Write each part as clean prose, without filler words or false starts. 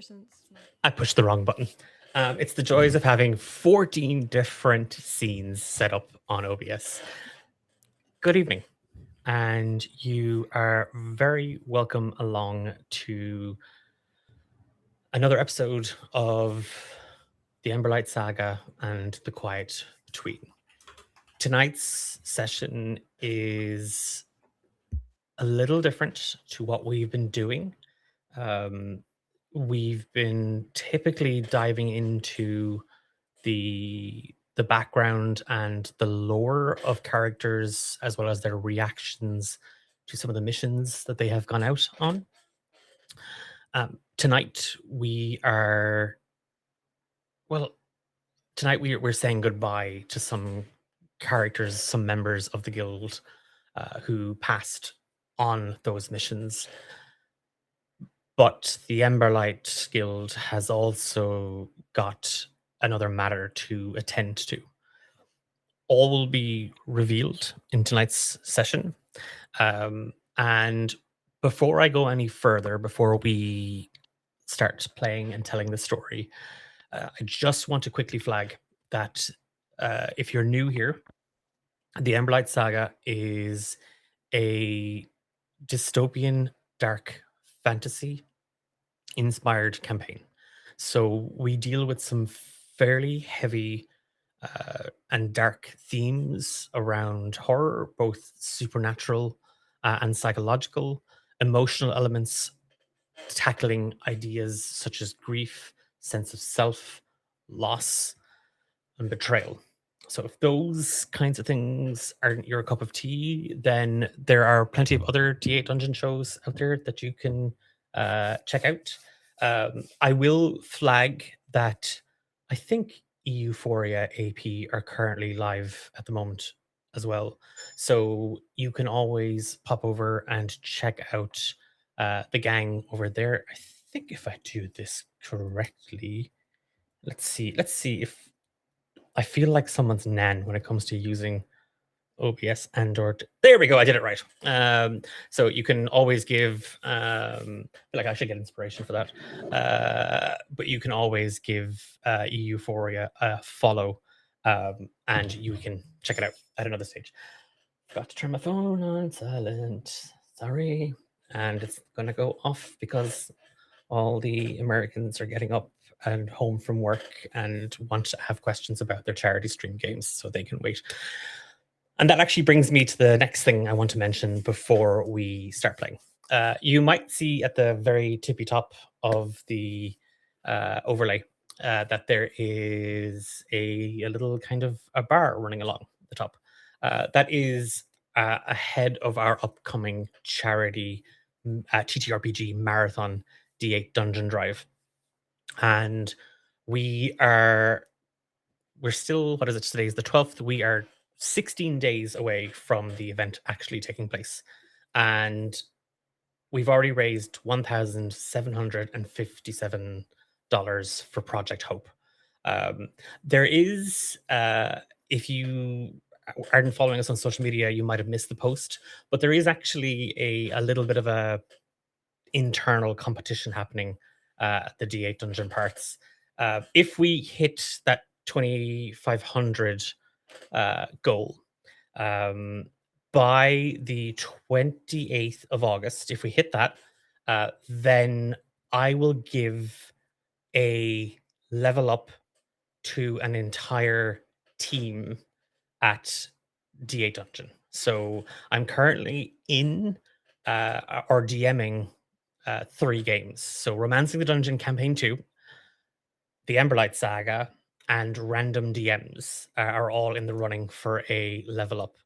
since. I pushed the wrong button. It's the joys of having 14 different scenes set up on OBS. Good evening, and you are very welcome along to another episode of the Emberlight Saga and the Quiet Between. Tonight's session is a little different to what we've been doing. Um, we've been typically diving into the background and the lore of characters as well as their reactions to some of the missions that they have gone out on. Tonight we are well. Tonight we're saying goodbye to some characters, some members of the guild who passed on those missions. But the Emberlight Guild has also got another matter to attend to. All will be revealed in tonight's session. And before I go any further, before we start playing and telling the story, I just want to quickly flag that if you're new here, the Emberlight Saga is a dystopian dark fantasy inspired campaign. So we deal with some fairly heavy and dark themes around horror, both supernatural and psychological, emotional elements, tackling ideas such as grief, sense of self, loss, and betrayal. So if those kinds of things aren't your cup of tea, then there are plenty of other D8 dungeon shows out there that you can check out. I will flag that I think Euphoria AP are currently live at the moment as well. So you can always pop over and check out the gang over there. I think if I do this correctly, let's see if I feel like someone's nan when it comes to using OBS and or there we go, I did it right. So you can always give like I should get inspiration for that. But you can always give Euphoria a follow and you can check it out at another stage. Forgot to turn my phone on silent. Sorry. And it's gonna go off because all the Americans are getting up and home from work and want to have questions about their charity stream games, so they can wait. And that actually brings me to the next thing I want to mention before we start playing. You might see at the very tippy top of the overlay that there is a little kind of a bar running along the top. That is ahead of our upcoming charity TTRPG marathon D8 Dungeon Drive. And we're still, what is it? Today is the 12th. We are 16 days away from the event actually taking place. And we've already raised $1,757 for Project Hope. There is, if you aren't following us on social media, you might have missed the post, but there is actually a little bit of a internal competition happening at the D8 Dungeon Parts. If we hit that 2,500 goal by the 28th of August, if we hit that, then I will give a level up to an entire team at D8 Dungeon. So I'm currently in or DMing 3 games. So Romancing the Dungeon Campaign 2, the Emberlight Saga, and Random DMs are all in the running for a level up.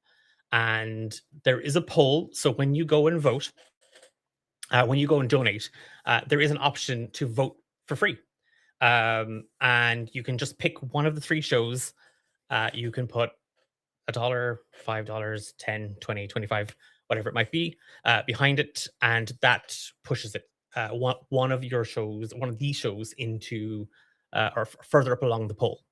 And there is a poll. So when you go and vote, when you go and donate, there is an option to vote for free. And you can just pick one of the 3 shows. You can put $1, $5, 10, 20, 25, whatever it might be, behind it, and that pushes it one of your shows, one of these shows into or further up along the poll.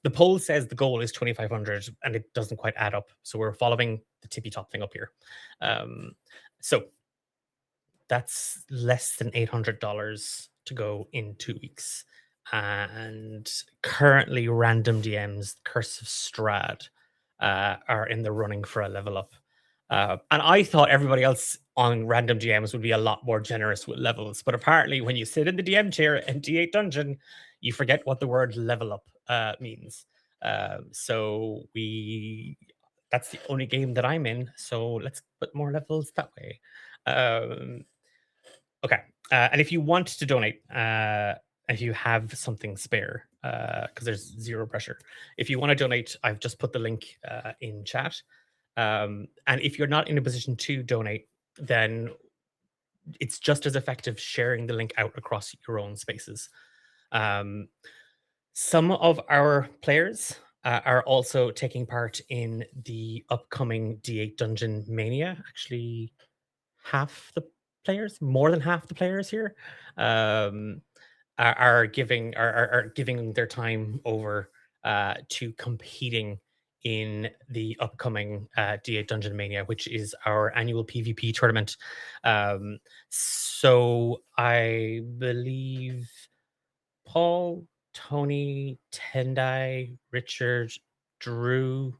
The poll says the goal is 2,500, and it doesn't quite add up. So we're following the tippy top thing up here. So that's less than $800 to go in 2 weeks. And currently, random DMs, Curse of Strad, are in the running for a level up. And I thought everybody else on random DMs would be a lot more generous with levels. But apparently, when you sit in the DM chair in D8 Dungeon, you forget what the word level up means. So that's the only game that I'm in. So let's put more levels that way. Um, okay. And if you want to donate, if you have something spare, because there's zero pressure, if you want to donate, I've just put the link in chat. And if you're not in a position to donate, then it's just as effective sharing the link out across your own spaces. Um, some of our players are also taking part in the upcoming D8 Dungeon Mania. Actually, half the players, more than half the players here, um, are giving their time over to competing in the upcoming D8 Dungeon Mania, which is our annual PvP tournament. So I believe Paul, Tony, Tendai, Richard, Drew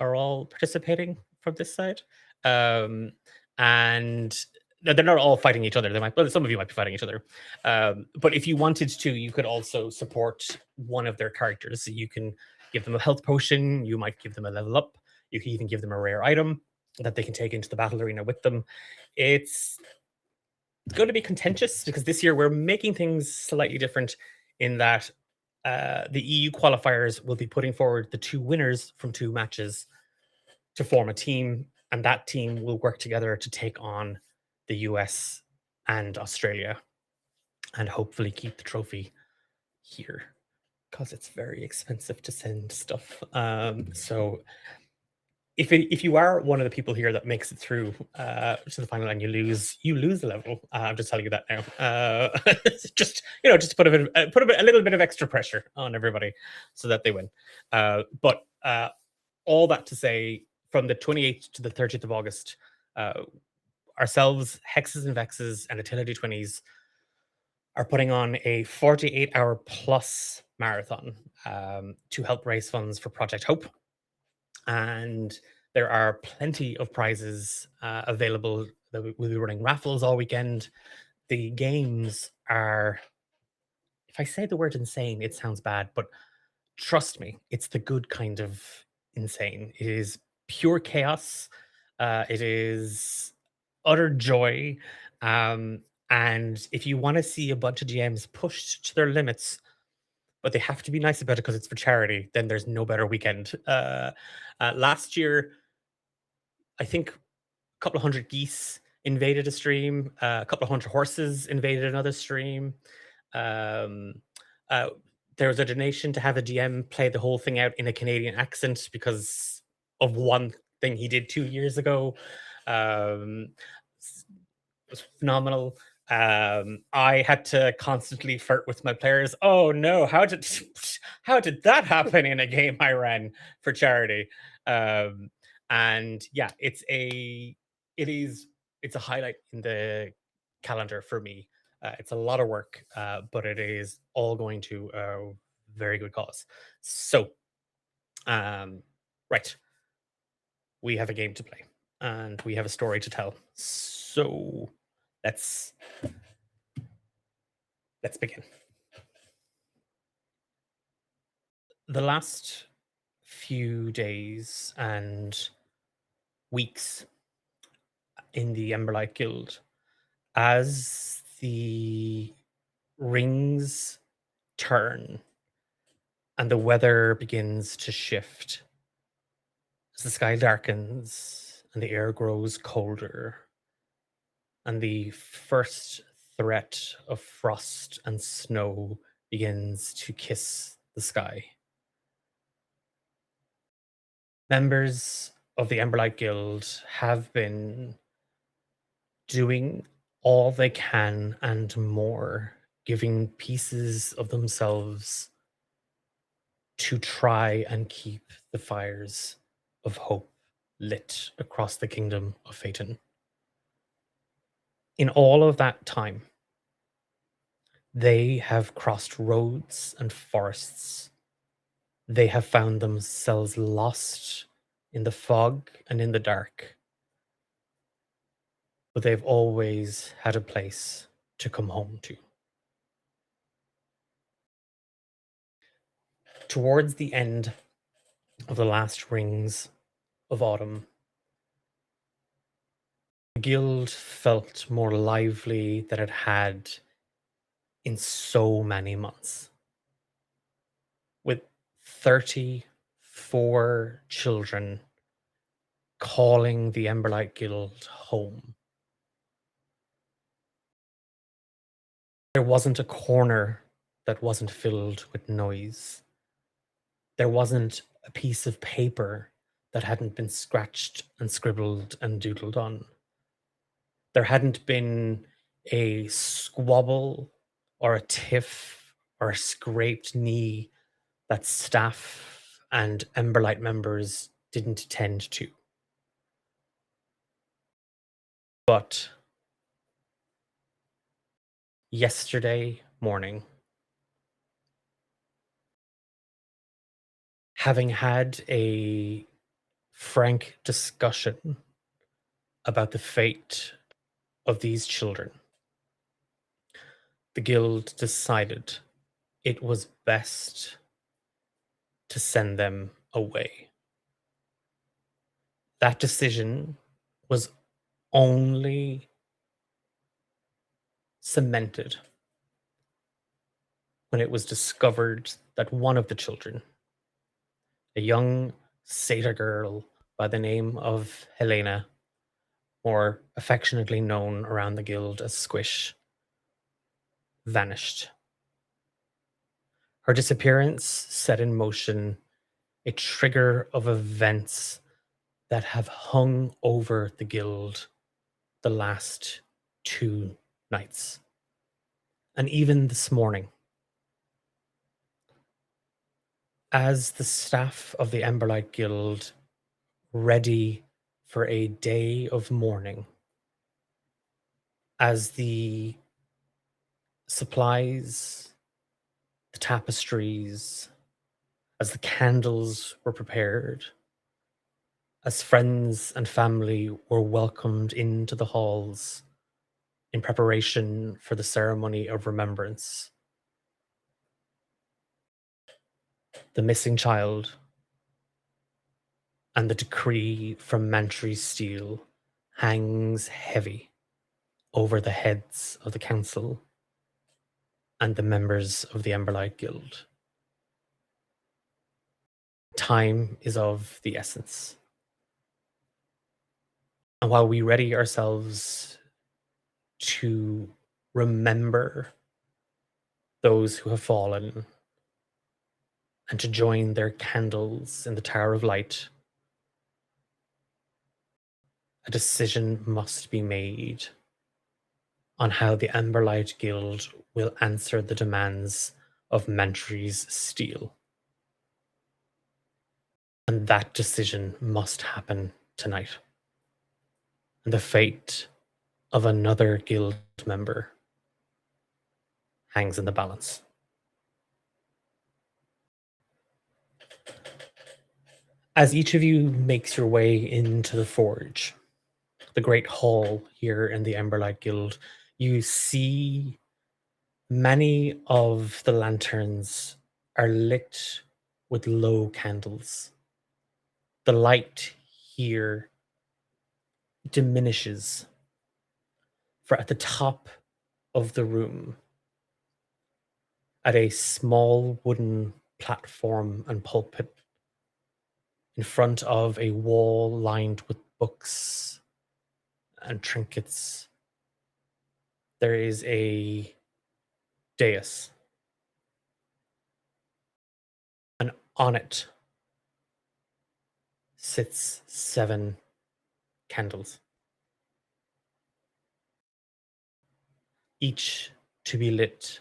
are all participating from this side. Um, and they're not all fighting each other. They might, well, some of you might be fighting each other. But if you wanted to, you could also support one of their characters. You can give them a health potion. You might give them a level up. You can even give them a rare item that they can take into the battle arena with them. It's going to be contentious because this year we're making things slightly different in that the EU qualifiers will be putting forward the two winners from two matches to form a team, and that team will work together to take on the US and Australia and hopefully keep the trophy here because it's very expensive to send stuff. So if you are one of the people here that makes it through to the final and you lose the level. I'm just telling you that now. Just just put a little bit of extra pressure on everybody so that they win. But all that to say, from the 28th to the 30th of August, uh, ourselves, Hexes and Vexes, and Utility 20s are putting on a 48-hour plus marathon to help raise funds for Project Hope. And there are plenty of prizes available. We'll be running raffles all weekend. The games are, if I say the word insane, it sounds bad, but trust me, it's the good kind of insane. It is pure chaos. It is utter joy. Um, and if you want to see a bunch of GMs pushed to their limits, but they have to be nice about it because it's for charity, then there's no better weekend. Last year, I think a couple of hundred geese invaded a stream. A couple of hundred horses invaded another stream. Um, uh, there was a donation to have a DM play the whole thing out in a Canadian accent because of one thing he did 2 years ago. Um, was phenomenal. I had to constantly flirt with my players. Oh no, how did how did that happen in a game I ran for charity? Um, and yeah, it's a highlight in the calendar for me. It's a lot of work, but it is all going to a very good cause. So, um, right, we have a game to play and we have a story to tell. So let's let's begin. The last few days and weeks in the Emberlight Guild, as the rings turn and the weather begins to shift, as the sky darkens and the air grows colder, and the first threat of frost and snow begins to kiss the sky. Members of the Emberlight Guild have been doing all they can and more, giving pieces of themselves to try and keep the fires of hope lit across the kingdom of Phaeton. In all of that time, They have crossed roads and forests. They have found themselves lost in the fog and in the dark, but they've always had a place to come home to. Towards the end of the last rings of autumn, the guild felt more lively than it had in so many months. With 34 children calling the Emberlight Guild home. There wasn't a corner that wasn't filled with noise. There wasn't a piece of paper that hadn't been scratched and scribbled and doodled on. There hadn't been a squabble or a tiff or a scraped knee that staff and Emberlight members didn't attend to. But yesterday morning, having had a frank discussion about the fate of these children, the guild decided it was best to send them away. That decision was only cemented when it was discovered that one of the children, a young satyr girl by the name of Helena, more affectionately known around the guild as Squish, vanished. Her disappearance set in motion a trigger of events that have hung over the guild the last 2 nights. And even this morning, as the staff of the Emberlight Guild ready for a day of mourning, as the supplies, the tapestries, as the candles were prepared, as friends and family were welcomed into the halls in preparation for the ceremony of remembrance, the missing child and the decree from Mantry's steel hangs heavy over the heads of the council and the members of the Emberlight Guild. Time is of the essence. And while we ready ourselves to remember those who have fallen and to join their candles in the Tower of Light, a decision must be made on how the Emberlight Guild will answer the demands of Mantry's steel. And that decision must happen tonight. And the fate of another guild member hangs in the balance. As each of you makes your way into the forge, the great hall here in the Emberlight Guild, you see many of the lanterns are lit with low candles. The light here diminishes, for at the top of the room, at a small wooden platform and pulpit, in front of a wall lined with books and trinkets, there is a dais, and on it sits 7 candles, each to be lit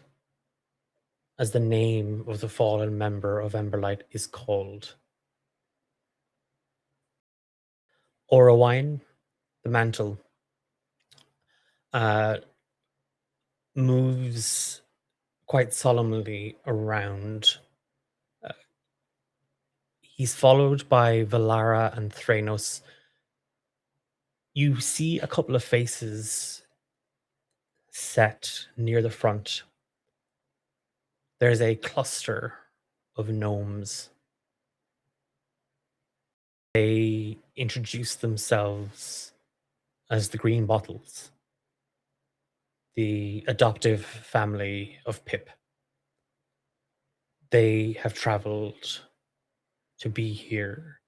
as the name of the fallen member of Emberlight is called. Orowine, the mantle, uh, moves quite solemnly around. Uh, he's followed by Valara and Thranos. You see a couple of faces set near the front. There's a cluster of gnomes. They introduce themselves as the Green Bottles, the adoptive family of Pip. They have traveled to be here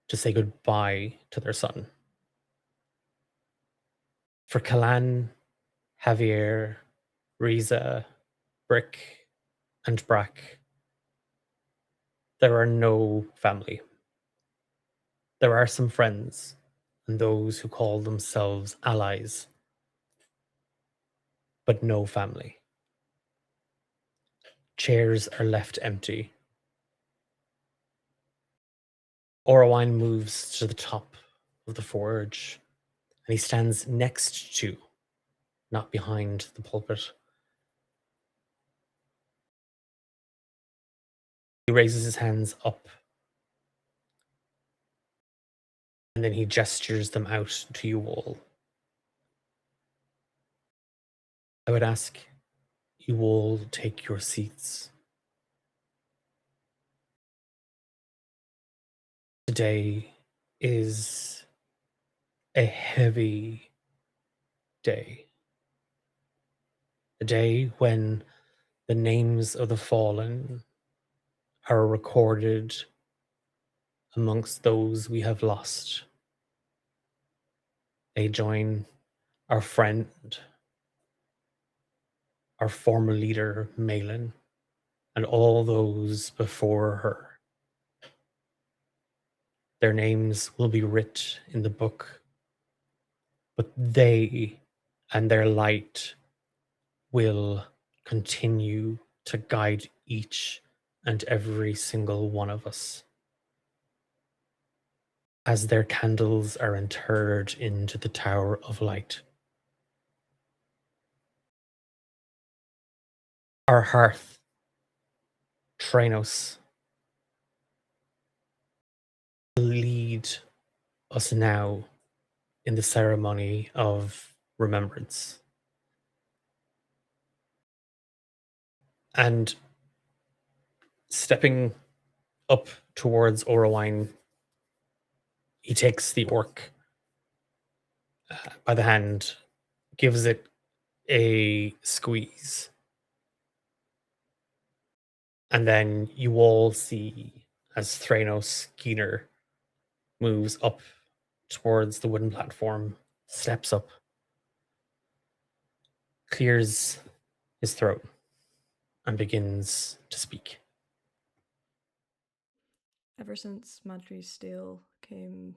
to say goodbye to their son. For Kalan, Javier, Riza, Brick, and Brack, there are no family. There are some friends and those who call themselves allies, but no family. Chairs are left empty. Orwine moves to the top of the forge, and he stands next to, not behind, the pulpit. He raises his hands up, and then he gestures them out to you all. I would ask you all take your seats. Today is a heavy day. A day when the names of the fallen are recorded amongst those we have lost. They join our friend, our former leader, Malin, and all those before her. Their names will be writ in the book, but they and their light will continue to guide each and every single one of us as their candles are interred into the Tower of Light. Our hearth, Tranos, will lead us now in the ceremony of remembrance. And stepping up towards Orwine, he takes the orc by the hand, gives it a squeeze, and then you all see as Thranos Keener moves up towards the wooden platform, steps up, clears his throat, and begins to speak. Ever since Madry Steele came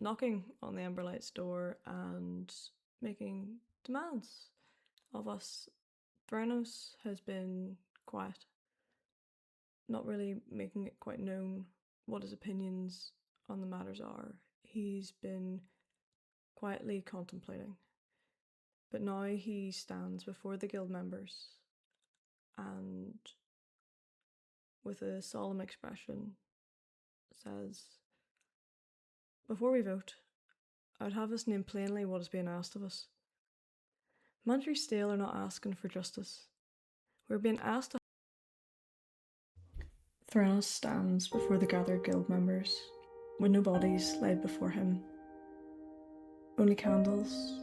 knocking on the Emberlight's door and making demands of us, Thranos has been quiet, not really making it quite known what his opinions on the matters are. He's been quietly contemplating. But now he stands before the guild members and, with a solemn expression, says, "Before we vote, I would have us name plainly what is being asked of us. Madry Steele are not asking for justice. We're being asked to..." Thranos stands before the gathered guild members, with no bodies laid before him. Only candles,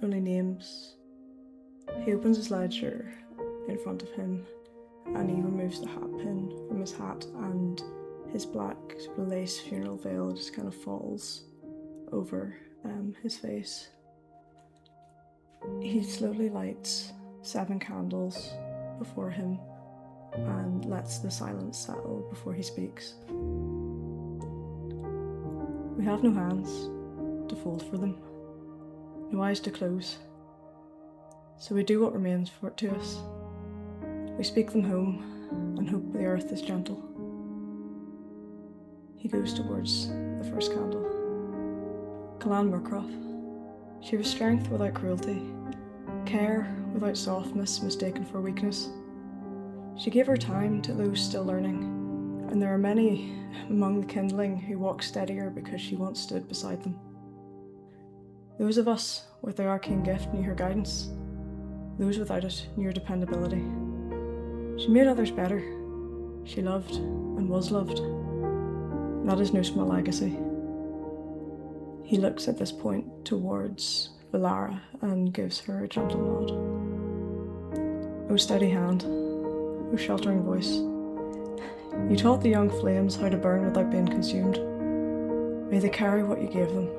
only names. He opens his ledger in front of him, and he removes the hat pin from his hat, and his black lace funeral veil just kind of falls over his face. He slowly lights 7 candles before him and lets the silence settle before he speaks. We have no hands to fold for them, no eyes to close, so we do what remains for it to us. We speak them home and hope the earth is gentle. He goes towards the first candle. Kalan Murcroft. She was strength without cruelty, care without softness mistaken for weakness. She gave her time to those still learning, and there are many among the kindling who walk steadier because she once stood beside them. Those of us with the arcane gift knew her guidance. Those without it knew her dependability. She made others better. She loved and was loved. That is no small legacy. He looks at this point towards Valara and gives her a gentle nod. O steady hand, O sheltering voice, you taught the young flames how to burn without being consumed. May they carry what you gave them.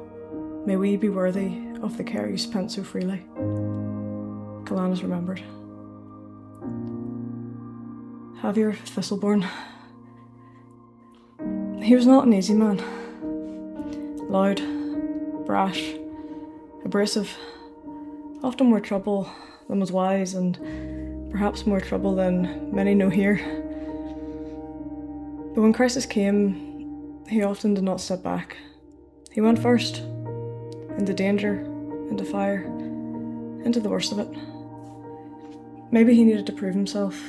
May we be worthy of the care you spent so freely. Kalan is remembered. Javier Thistleborn. He was not an easy man. Loud, brash, abrasive, often more trouble than was wise, and perhaps more trouble than many know here. But when crisis came, he often did not step back. He went first, into danger, into fire, into the worst of it. Maybe he needed to prove himself.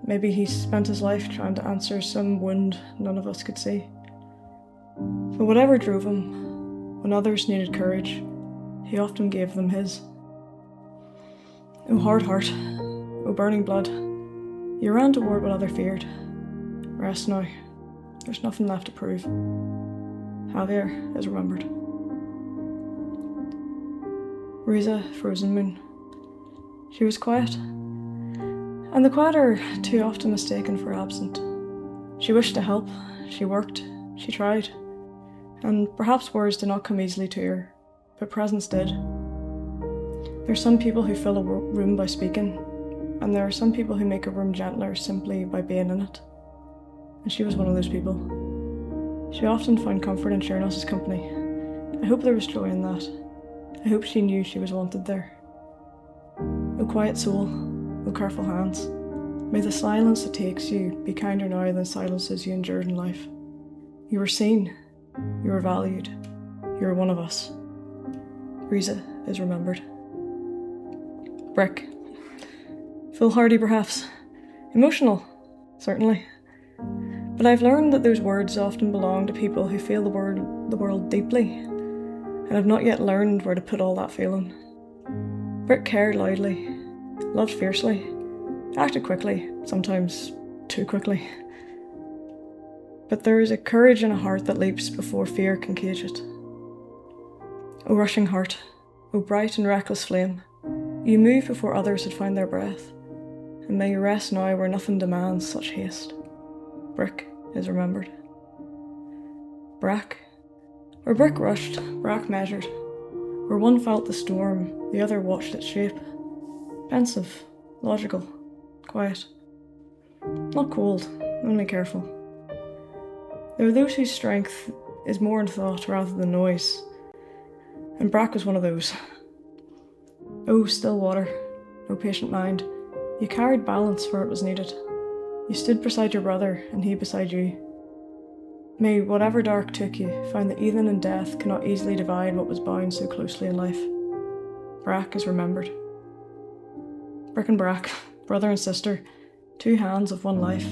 Maybe he spent his life trying to answer some wound none of us could see. But whatever drove him, when others needed courage, he often gave them his. O hard heart, O burning blood, you ran toward what others feared. Rest now, there's nothing left to prove. Javier is remembered. Riza Frozen Moon. She was quiet, and the quiet are too often mistaken for absent. She wished to help, she worked, she tried, and perhaps words did not come easily to her, but presence did. There are some people who fill a room by speaking, and there are some people who make a room gentler simply by being in it. And she was one of those people. She often found comfort in sharing else's company. I hope there was joy in that. I hope she knew she was wanted there. O quiet soul, O careful hands, may the silence that takes you be kinder now than silences you endured in life. You were seen, you were valued, you were one of us. Riza is remembered. Brick. Foolhardy perhaps, emotional, certainly. But I've learned that those words often belong to people who feel the world deeply, and have not yet learned where to put all that feeling. Brick cared loudly, loved fiercely, acted quickly, sometimes too quickly. But there is a courage in a heart that leaps before fear can cage it. O rushing heart, O bright and reckless flame, you moved before others had found their breath, and may you rest now where nothing demands such haste. Brick is remembered. Brack. Where Brick rushed, Brack measured. Where one felt the storm, the other watched its shape. Pensive, logical, quiet. Not cold, only careful. There are those whose strength is more in thought rather than noise, and Brack was one of those. Oh, still water, oh patient mind, you carried balance where it was needed. You stood beside your brother, and he beside you. May whatever dark took you find that even in death cannot easily divide what was bound so closely in life. Brack is remembered. Brick and Brack, brother and sister, two hands of one life.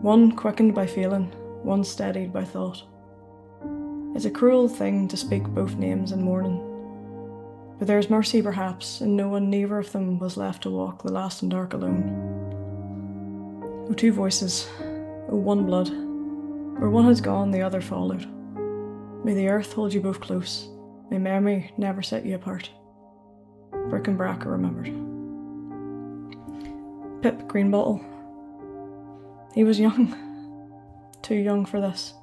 One quickened by feeling, one steadied by thought. It's a cruel thing to speak both names in mourning, but there is mercy perhaps in knowing neither of them was left to walk the last in dark alone. O two voices, O one blood, where one has gone the other followed. May the earth hold you both close, may memory never set you apart. Brick and Brack are remembered. Pip Greenbottle. He was young, too young for this.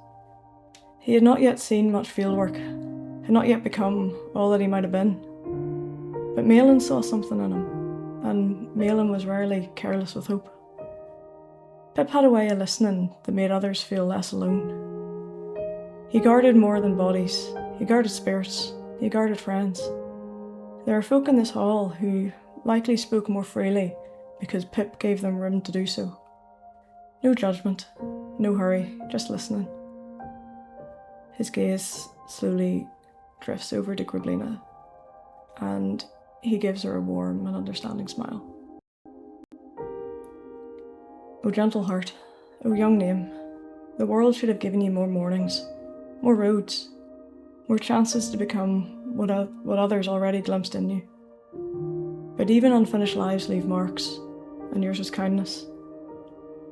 He had not yet seen much fieldwork, had not yet become all that he might have been. But Malin saw something in him, and Malin was rarely careless with hope. Pip had a way of listening that made others feel less alone. He guarded more than bodies, he guarded spirits, he guarded friends. There are folk in this hall who likely spoke more freely because Pip gave them room to do so. No judgment, no hurry, just listening. His gaze slowly drifts over to Griblina, and He gives her a warm and understanding smile. O gentle heart, O young name, the world should have given you more mornings, more roads, more chances to become what others already glimpsed in you. But even unfinished lives leave marks, and yours was kindness.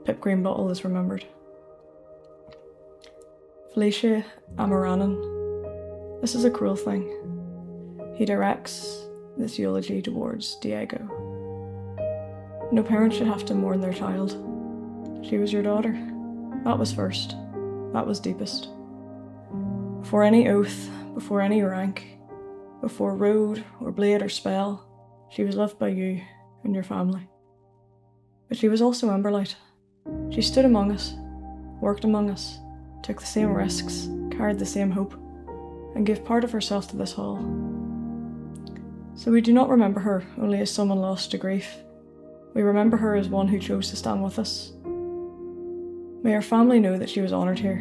Pip Greenbottle is remembered. Felicia Amoranen. This is a cruel thing. He directs this eulogy towards Diego. No parent should have to mourn their child. She was your daughter. That was first. That was deepest. Before any oath, before any rank, before road or blade or spell, she was loved by you and your family. But she was also Emberlight. She stood among us, worked among us, took the same risks, carried the same hope, and gave part of herself to this hall. So we do not remember her only as someone lost to grief. We remember her as one who chose to stand with us. May her family know that she was honoured here.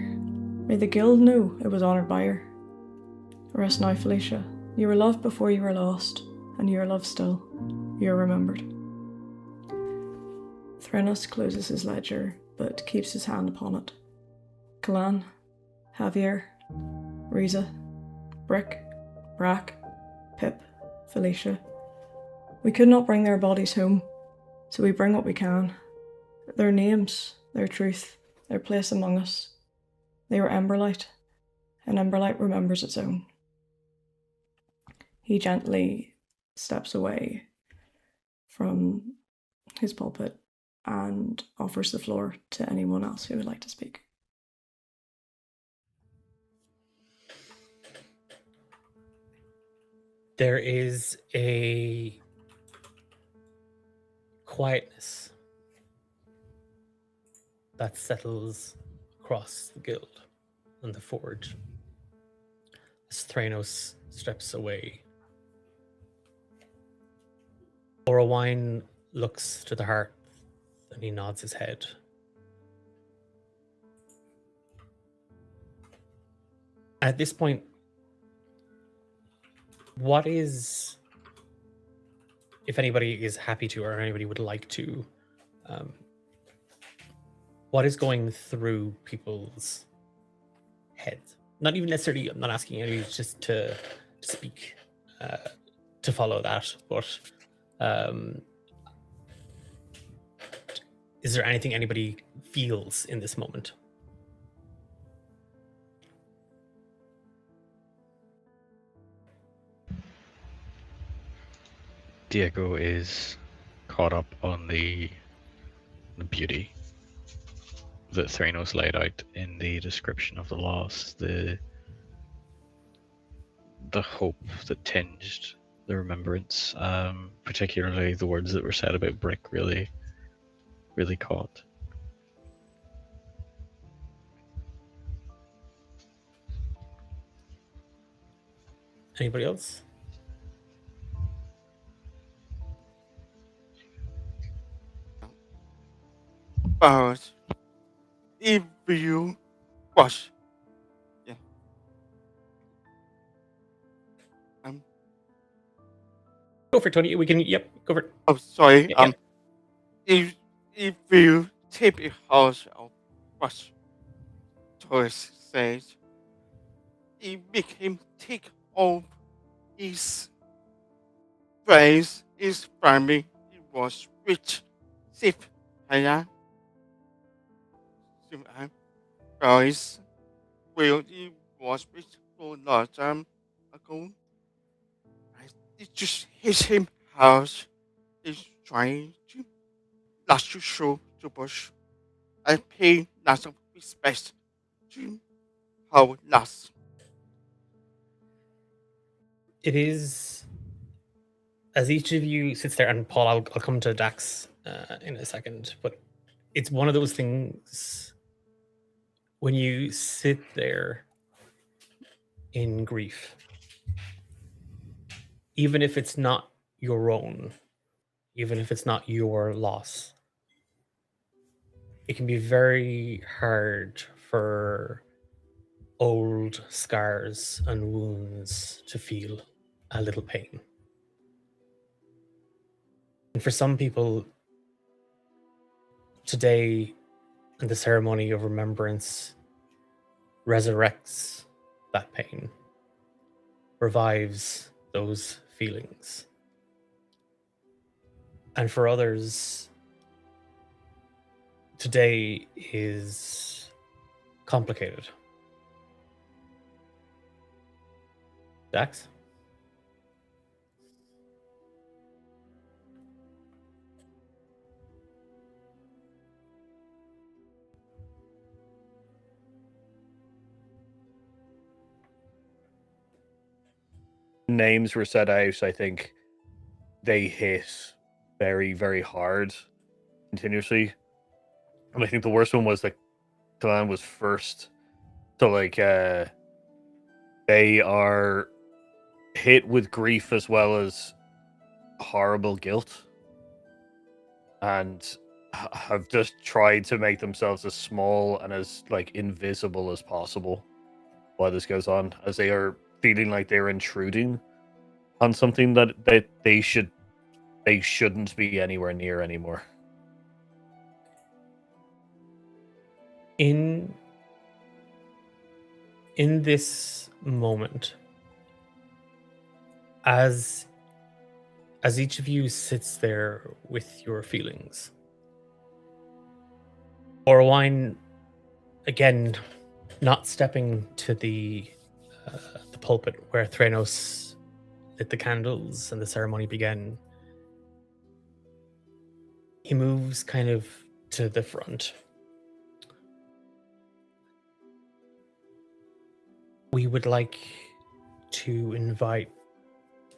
May the guild know it was honoured by her. Rest now, Felicia. You were loved before you were lost, and you are loved still. You are remembered. Threnos closes his ledger, but keeps his hand upon it. Kalan, Javier, Riza, Brick, Brack, Pip, Felicia. We could not bring their bodies home, so we bring what we can. Their names, their truth, their place among us. They were Emberlight, and Emberlight remembers its own. He gently steps away from his pulpit and offers the floor to anyone else who would like to speak. There is a quietness that settles across the guild and the forge as Thranos steps away. Orowine looks to the hearth and he nods his head. At this point, what is, if anybody is happy to or anybody would like to, what is going through people's heads? Not even necessarily, I'm not asking you just to speak, to follow that, but is there anything anybody feels in this moment? Diego is caught up on the beauty that Thranos laid out in the description of the loss, the hope that tinged the remembrance, particularly the words that were said about Brick really caught. Anybody else? But if you watch, yeah, Go for it, Tony. We can, yep, go for it. oh sorry, Yeah. if you take a house of what Torres said, it became take of his face, his family, it was rich, safe, higher. Guys, well, it was rich for long time ago. It just hit him house is trying to not to show to Bush. I pay lots of respect to how last. It is, as each of you sits there, and Paul, I'll come to Dax in a second, but it's one of those things when you sit there in grief, even if it's not your own, even if it's not your loss, it can be very hard for old scars and wounds to feel a little pain. And for some people, today and the ceremony of remembrance resurrects that pain, revives those feelings. And for others, today is complicated. Dax? Names were set out, I think they hit very, very hard continuously. And I think the worst one was that Clan was first. So like they are hit with grief as well as horrible guilt. And have just tried to make themselves as small and as like invisible as possible while this goes on, as they are feeling like they're intruding on something that they shouldn't be anywhere near anymore. In this moment, as each of you sits there with your feelings, Orwine, again, not stepping to the pulpit where Thranos lit the candles and the ceremony began, he moves kind of to the front. We would like to invite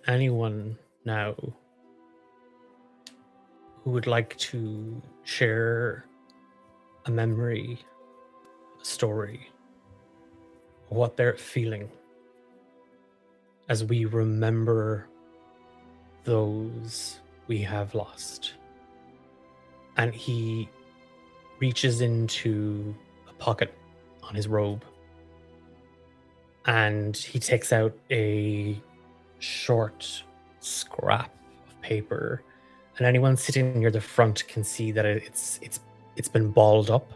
anyone now who would like to share a memory, a story, what they're feeling as we remember those we have lost. And he reaches into a pocket on his robe and he takes out a short scrap of paper, and anyone sitting near the front can see that it's been balled up.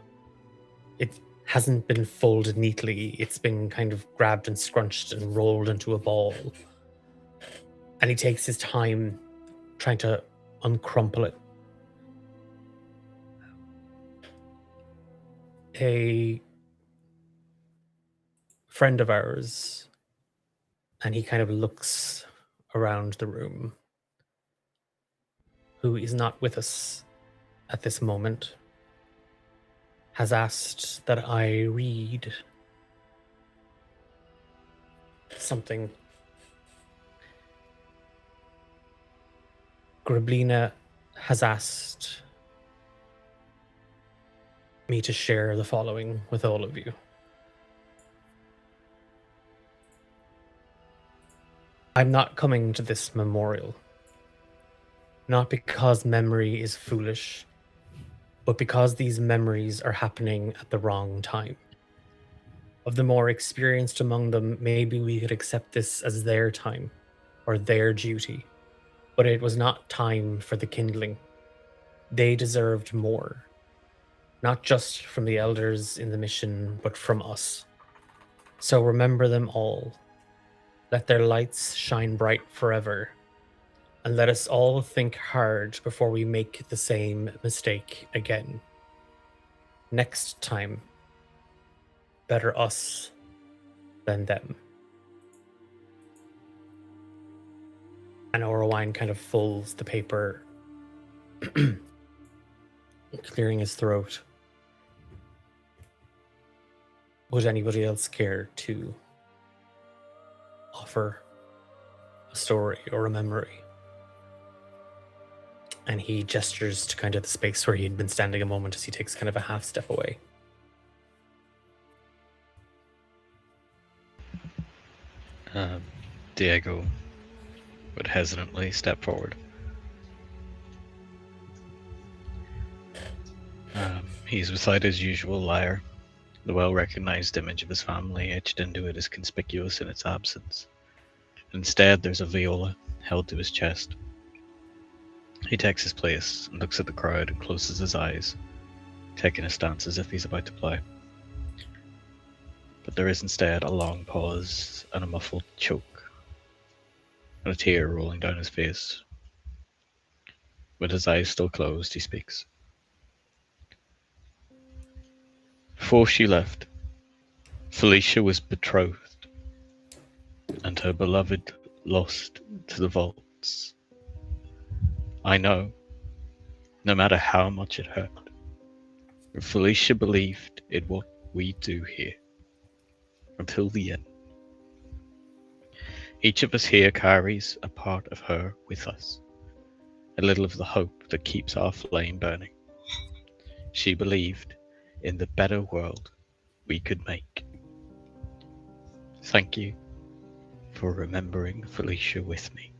It hasn't been folded neatly. It's been kind of grabbed and scrunched and rolled into a ball. And he takes his time trying to uncrumple it. A friend of ours, and he kind of looks around the room, who is not with us at this moment, has asked that I read something. Griblina has asked me to share the following with all of you. I'm not coming to this memorial, not because memory is foolish, but because these memories are happening at the wrong time. Of the more experienced among them, maybe we could accept this as their time or their duty, but it was not time for the kindling. They deserved more, not just from the elders in the mission, but from us. So remember them all. Let their lights shine bright forever. And let us all think hard before we make the same mistake again. Next time, better us than them. And Orwine kind of folds the paper, clearing his throat. Would anybody else care to offer a story or a memory? And he gestures to kind of the space where he had been standing a moment as he takes kind of a half step away. Diego would hesitantly step forward. He's beside his usual lyre. The well-recognized image of his family etched into it is conspicuous in its absence. Instead, there's a viola held to his chest. He takes his place and looks at the crowd and closes his eyes, taking a stance as if he's about to play. But there is instead a long pause and a muffled choke, and a tear rolling down his face. With his eyes still closed, he speaks. Before she left, Felicia was betrothed, and her beloved lost to the vaults. I know, no matter how much it hurt, Felicia believed in what we do here, until the end. Each of us here carries a part of her with us, a little of the hope that keeps our flame burning. She believed in the better world we could make. Thank you for remembering Felicia with me.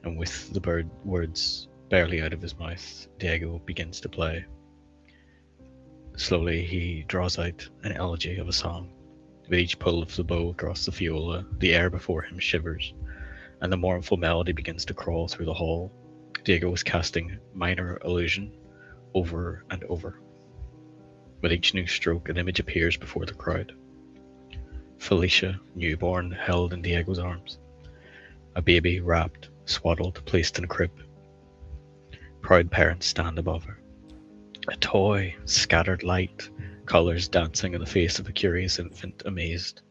And with the words barely out of his mouth, Diego begins to play. Slowly he draws out an elegy of a song. With each pull of the bow across the viola, the air before him shivers, and the mournful melody begins to crawl through the hall. Diego is casting minor illusion over and over. With each new stroke, an image appears before the crowd. Felicia, newborn, held in Diego's arms. A baby wrapped, swaddled, placed in a crib. Proud parents stand above her. A toy, scattered light, colours dancing in the face of a curious infant, amazed.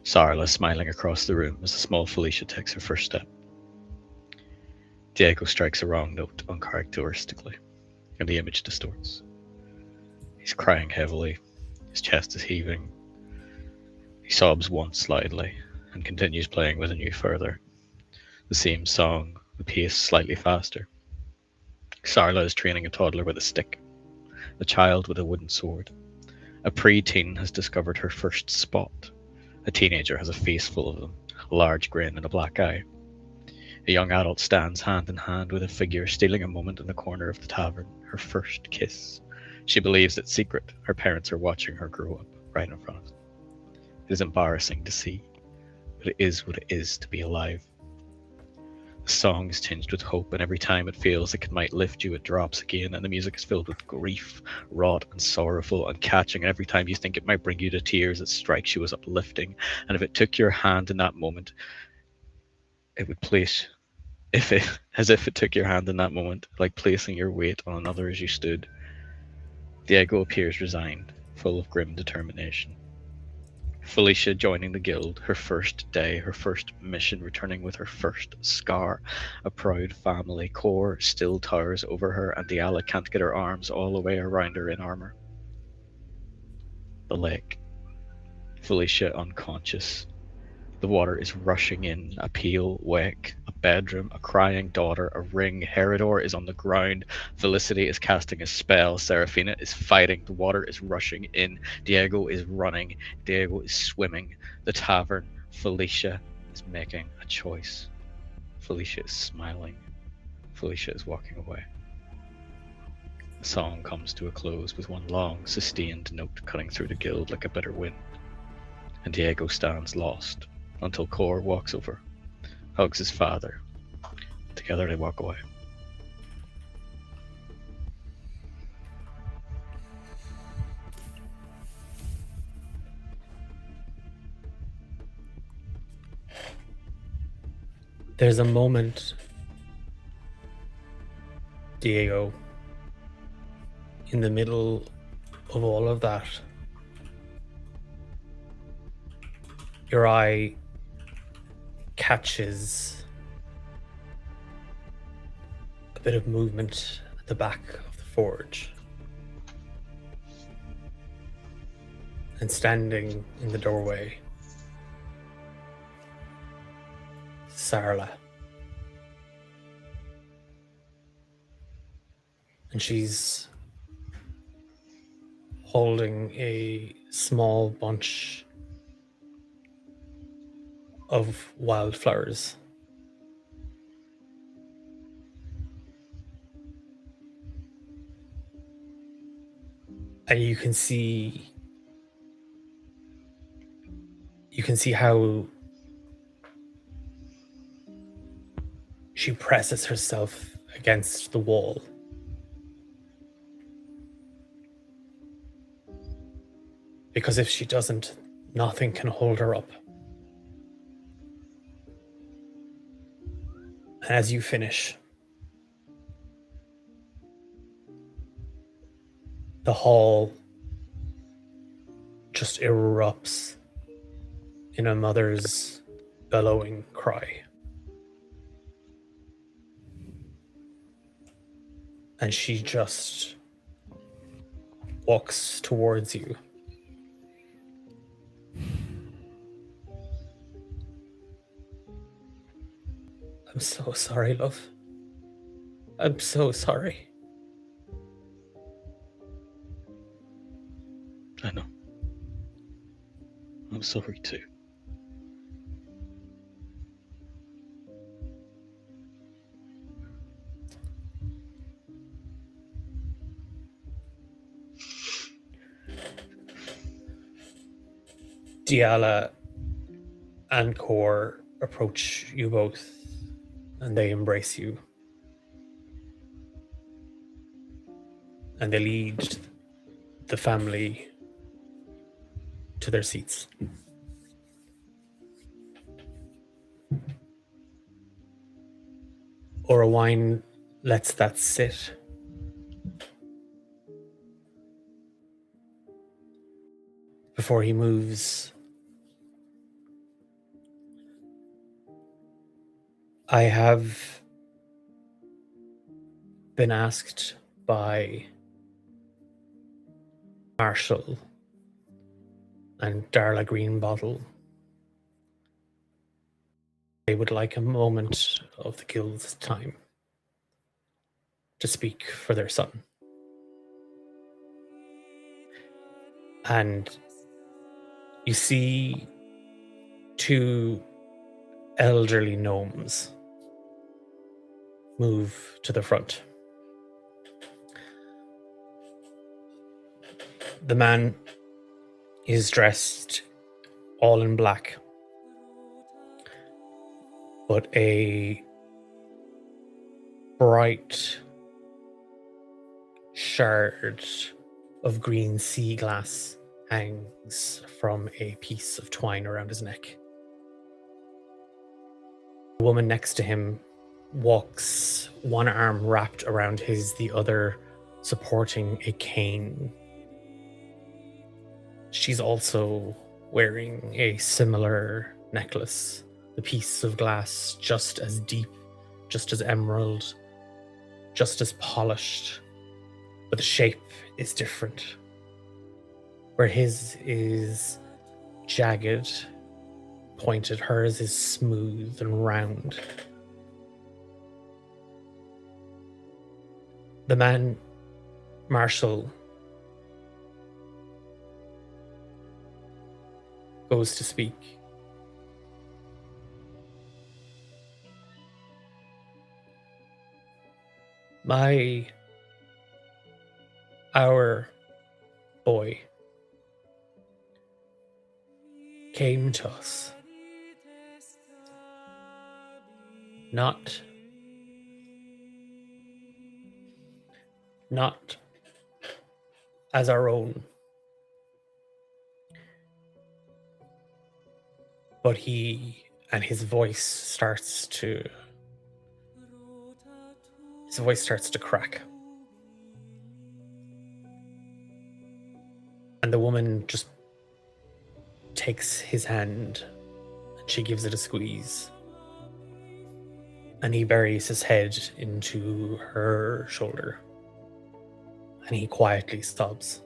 Sarla smiling across the room as the small Felicia takes her first step. Diego strikes a wrong note uncharacteristically, and the image distorts. He's crying heavily, his chest is heaving. He sobs once loudly, and continues playing with a new further. The same song, the pace slightly faster. Sarla is training a toddler with a stick, a child with a wooden sword. A pre-teen has discovered her first spot. A teenager has a face full of them, a large grin and a black eye. A young adult stands hand in hand with a figure stealing a moment in the corner of the tavern, her first kiss. She believes it's secret. Her parents are watching her grow up right in front of them. It is embarrassing to see, but it is what it is to be alive. The song is tinged with hope, and every time it feels like it might lift you, it drops again, and the music is filled with grief, wrought and sorrowful and catching, and every time you think it might bring you to tears, it strikes you as uplifting, and if it took your hand in that moment, it would place, as if it took your hand in that moment, like placing your weight on another as you stood. Diego appears resigned, full of grim determination. Felicia joining the guild, her first day, her first mission, returning with her first scar. A proud family core still towers over her, and Diala can't get her arms all the way around her in armor. The lake. Felicia unconscious. The water is rushing in, a pale wake, a bedroom, a crying daughter, a ring. Herodor is on the ground. Felicity is casting a spell. Serafina is fighting. The water is rushing in. Diego is running. Diego is swimming. The tavern. Felicia is making a choice. Felicia is smiling. Felicia is walking away. The song comes to a close with one long, sustained note cutting through the guild like a bitter wind. And Diego stands lost, until Cor walks over, hugs his father. Together they walk away. There's a moment, Diego, in the middle of all of that. Your eye catches a bit of movement at the back of the forge. And standing in the doorway, Sarla. And she's holding a small bunch of wildflowers. And you can see how She presses herself against the wall. Because if she doesn't, nothing can hold her up. And as you finish, the hall just erupts in a mother's bellowing cry. And she just walks towards you. I'm so sorry, love. I'm so sorry. I know. I'm sorry too. Diala and Kor approach you both, and they embrace you. And they lead the family to their seats. Orowine lets that sit. Before he moves, I have been asked by Marshall and Darla Greenbottle. They would like a moment of the guild's time to speak for their son. And you see two elderly gnomes move to the front. The man is dressed all in black, but a bright shard of green sea glass hangs from a piece of twine around his neck. The woman next to him walks, one arm wrapped around his, the other supporting a cane. She's also wearing a similar necklace, the piece of glass just as deep, just as emerald, just as polished, but the shape is different. Where his is jagged, pointed, hers is smooth and round. The man, Marshall, goes to speak. Our boy came to us not as our own, but his voice starts to crack. And the woman just takes his hand and she gives it a squeeze. And he buries his head into her shoulder. And he quietly sobs.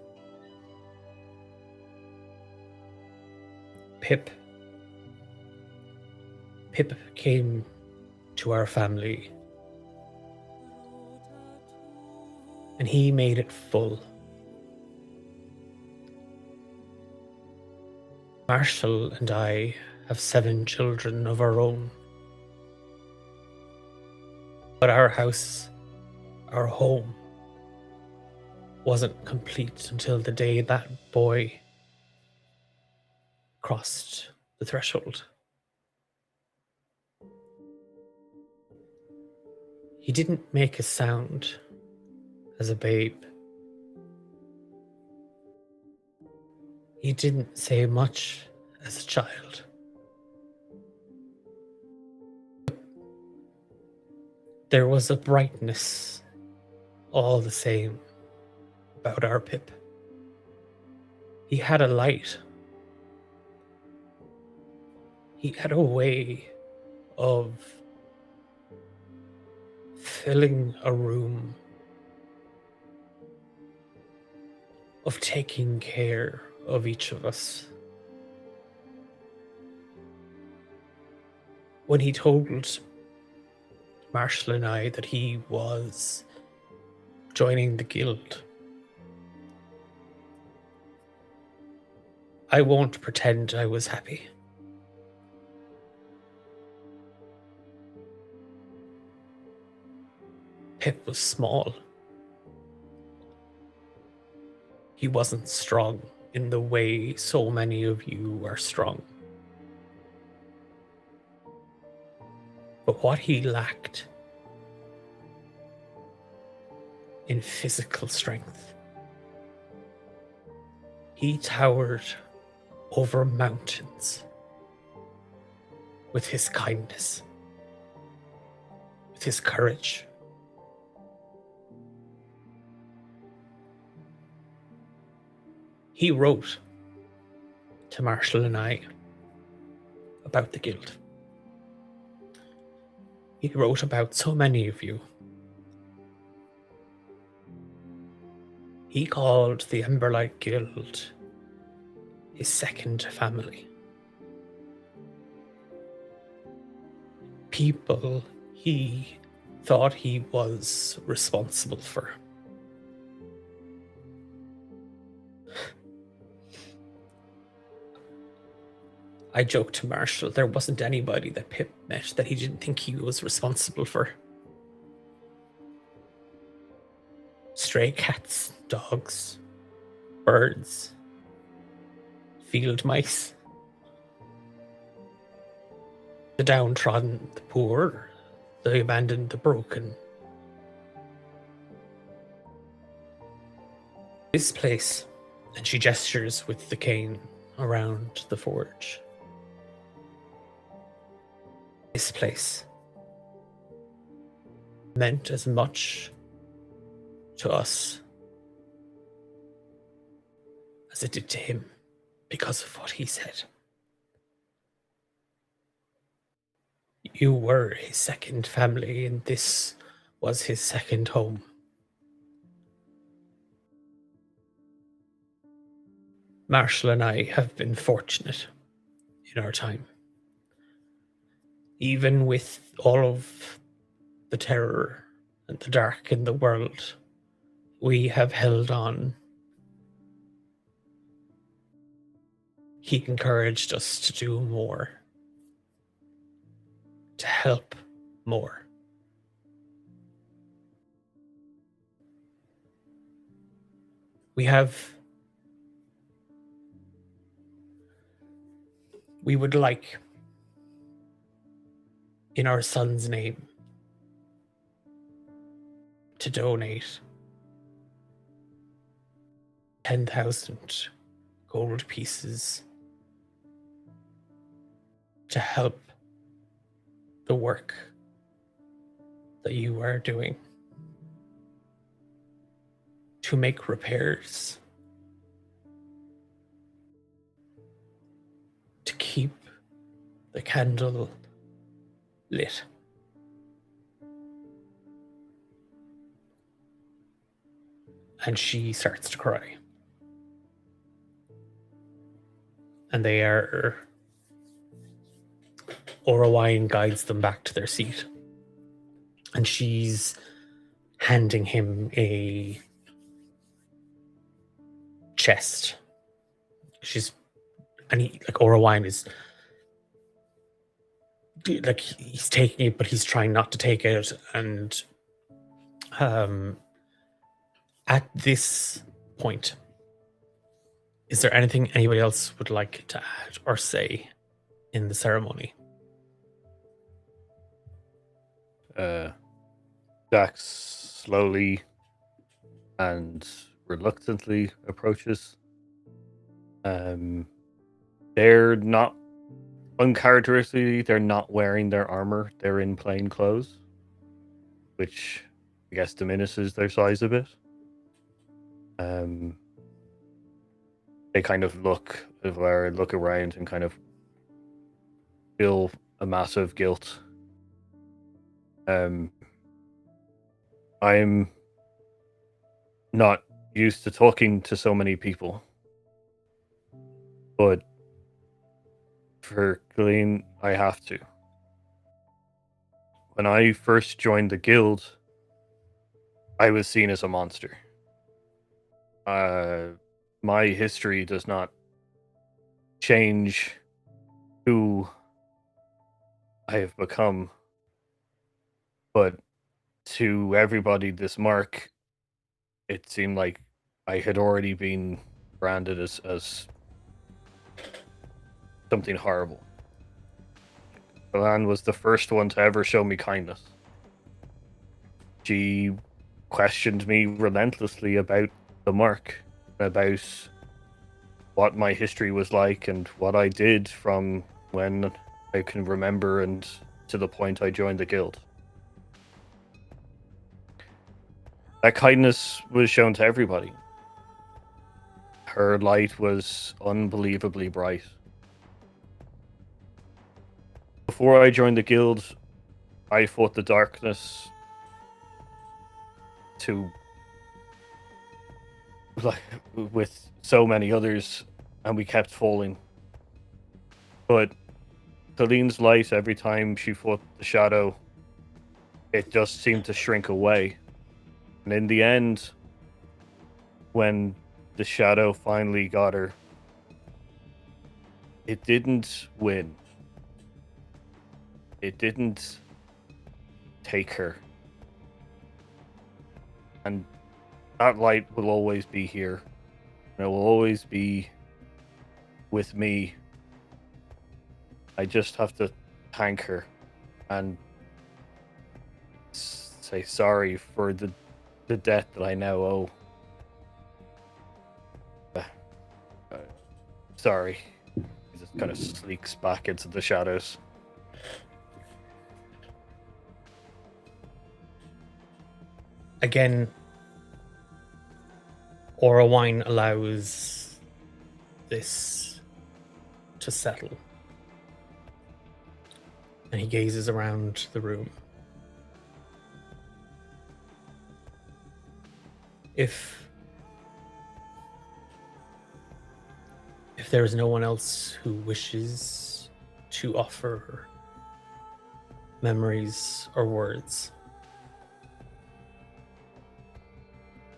Pip came to our family. And he made it full. Marshall and I have 7 children of our own. But our house, our home, wasn't complete until the day that boy crossed the threshold. He didn't make a sound as a babe. He didn't say much as a child. There was a brightness all the same about our Pip. He had a light. He had a way of filling a room, of taking care of each of us. When he told Marshall and I that he was joining the guild, I won't pretend I was happy. Pip was small. He wasn't strong in the way so many of you are strong. But what he lacked in physical strength, he towered over mountains with his kindness, with his courage. He wrote to Marshall and I about the guild. He wrote about so many of you. He called the Emberlight Guild his second family. People he thought he was responsible for. I joked to Marshall there wasn't anybody that Pip met that he didn't think he was responsible for. Stray cats, dogs, birds, field mice, the downtrodden, the poor, the abandoned, the broken. This place, and she gestures with the cane around the forge. This place meant as much to us as it did to him because of what he said. You were his second family, and this was his second home. Marshall and I have been fortunate in our time. Even with all of the terror and the dark in the world, we have held on. He encouraged us to do more, to help more. We would like, in our son's name, to donate 10,000 gold pieces to help the work that you are doing, to make repairs, to keep the candle lit. And she starts to cry. And Orowine guides them back to their seat. And she's handing him a chest. Orowine is like, he's taking it, but he's trying not to take it. And at this point, is there anything anybody else would like to add or say in the ceremony? Dax slowly and reluctantly approaches. They're not uncharacteristically. They're not wearing their armor. They're in plain clothes, which I guess diminishes their size a bit. They kind of look around and kind of feel a massive guilt. I'm not used to talking to so many people, but for Glean, I have to. When I first joined the guild, I was seen as a monster. My history does not change who I have become, but to everybody this mark, it seemed like I had already been branded as something horrible. Milan was the first one to ever show me kindness. She questioned me relentlessly about the mark, about what my history was like and what I did from when I can remember and to the point I joined the guild. That kindness was shown to everybody. Her light was unbelievably bright. Before I joined the guild, I fought the darkness with so many others, and we kept falling. But Colleen's light, every time she fought the shadow, it just seemed to shrink away. And in the end, when the shadow finally got her, it didn't win. It didn't take her. And that light will always be here. And it will always be with me. I just have to thank her and say sorry for the debt that I now owe. Sorry. He just kind of sneaks back into the shadows. Again, Aura Wine allows this to settle. And he gazes around the room. If there is no one else who wishes to offer memories or words,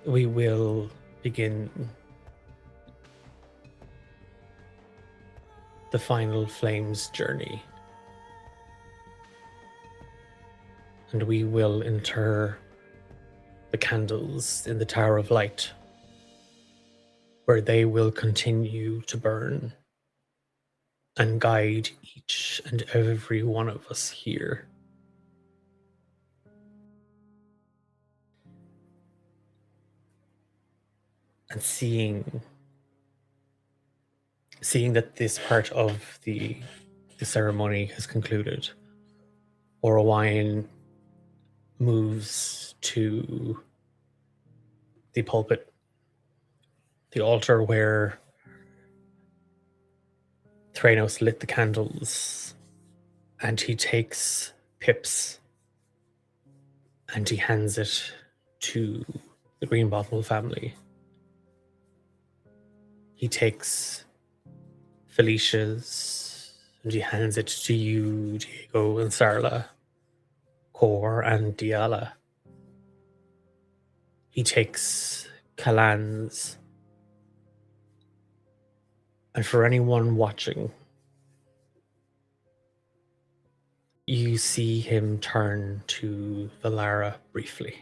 we will begin the final Flames journey. And we will inter the candles in the Tower of Light, where they will continue to burn and guide each and every one of us here. And seeing that this part of the ceremony has concluded, Orowine moves to the pulpit, the altar where Thranos lit the candles, and he takes Pips and he hands it to the Greenbottle family. He takes Felicia's and he hands it to you, Diego and Sarla, Cor and Diala. He takes Kalan's. And for anyone watching, you see him turn to Valara briefly.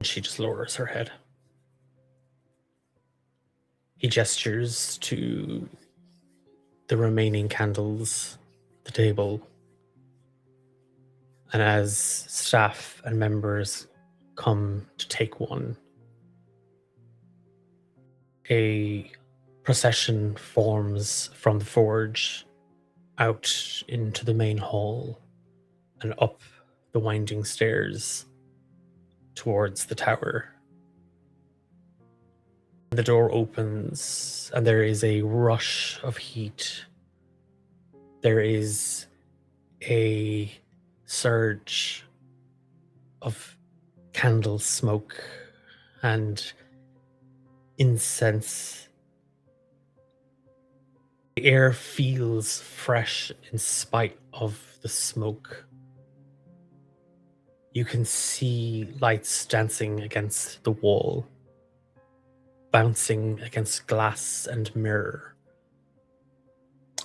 She just lowers her head. He gestures to the remaining candles, the table, And as staff and members come to take one, a procession forms from the forge out into the main hall and up the winding stairs towards the tower. The door opens and there is a rush of heat. There is a surge of candle smoke and incense. The air feels fresh in spite of the smoke. You can see lights dancing against the wall, bouncing against glass and mirror.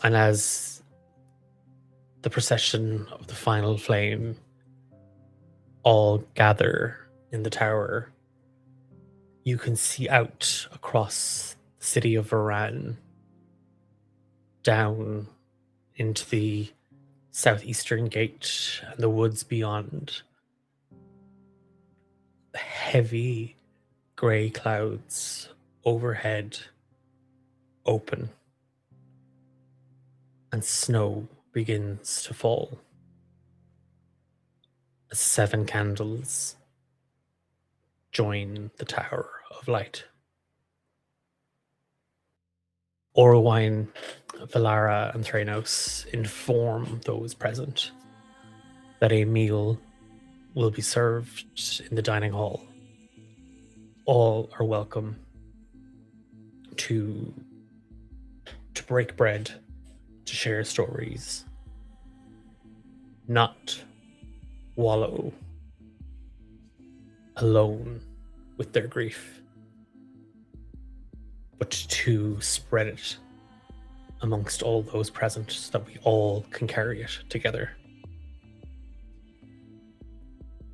And as the procession of the final flame all gather in the tower, you can see out across the city of Varan, down into the southeastern gate and the woods beyond. Heavy grey clouds overhead open, and snow begins to fall. 7 candles join the Tower of Light. Orwine, Valara, and Thranos inform those present that a meal will be served in the dining hall. All are welcome to break bread, to share stories, not wallow alone with their grief, but to spread it amongst all those present so that we all can carry it together.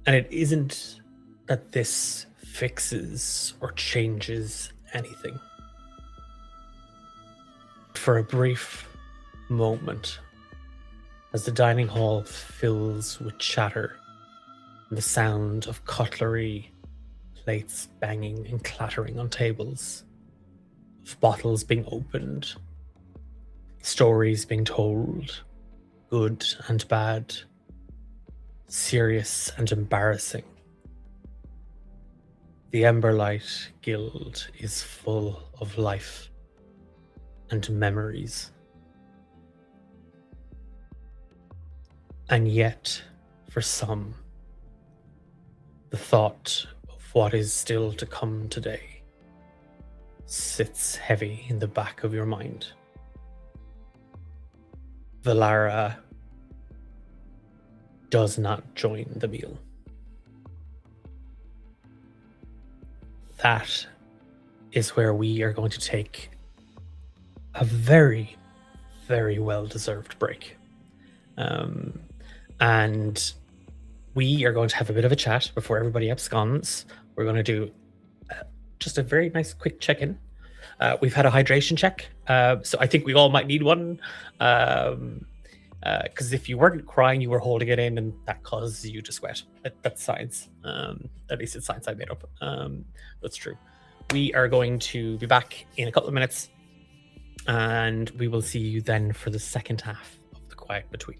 And it isn't that this fixes or changes anything. For a brief moment, as the dining hall fills with chatter and the sound of cutlery, plates banging and clattering on tables, of bottles being opened, stories being told, good and bad, serious and embarrassing. The Emberlight Guild is full of life and memories. And yet, for some, the thought of what is still to come today sits heavy in the back of your mind. Valara does not join the meal. That is where we are going to take a very, very well-deserved break. And we are going to have a bit of a chat before everybody absconds. We're going to do just a very nice quick check-in. We've had a hydration check, so I think we all might need one. Because if you weren't crying, you were holding it in, and that causes you to sweat. That's science. At least it's science I made up. That's true. We are going to be back in a couple of minutes, and we will see you then for the second half of the Quiet Between.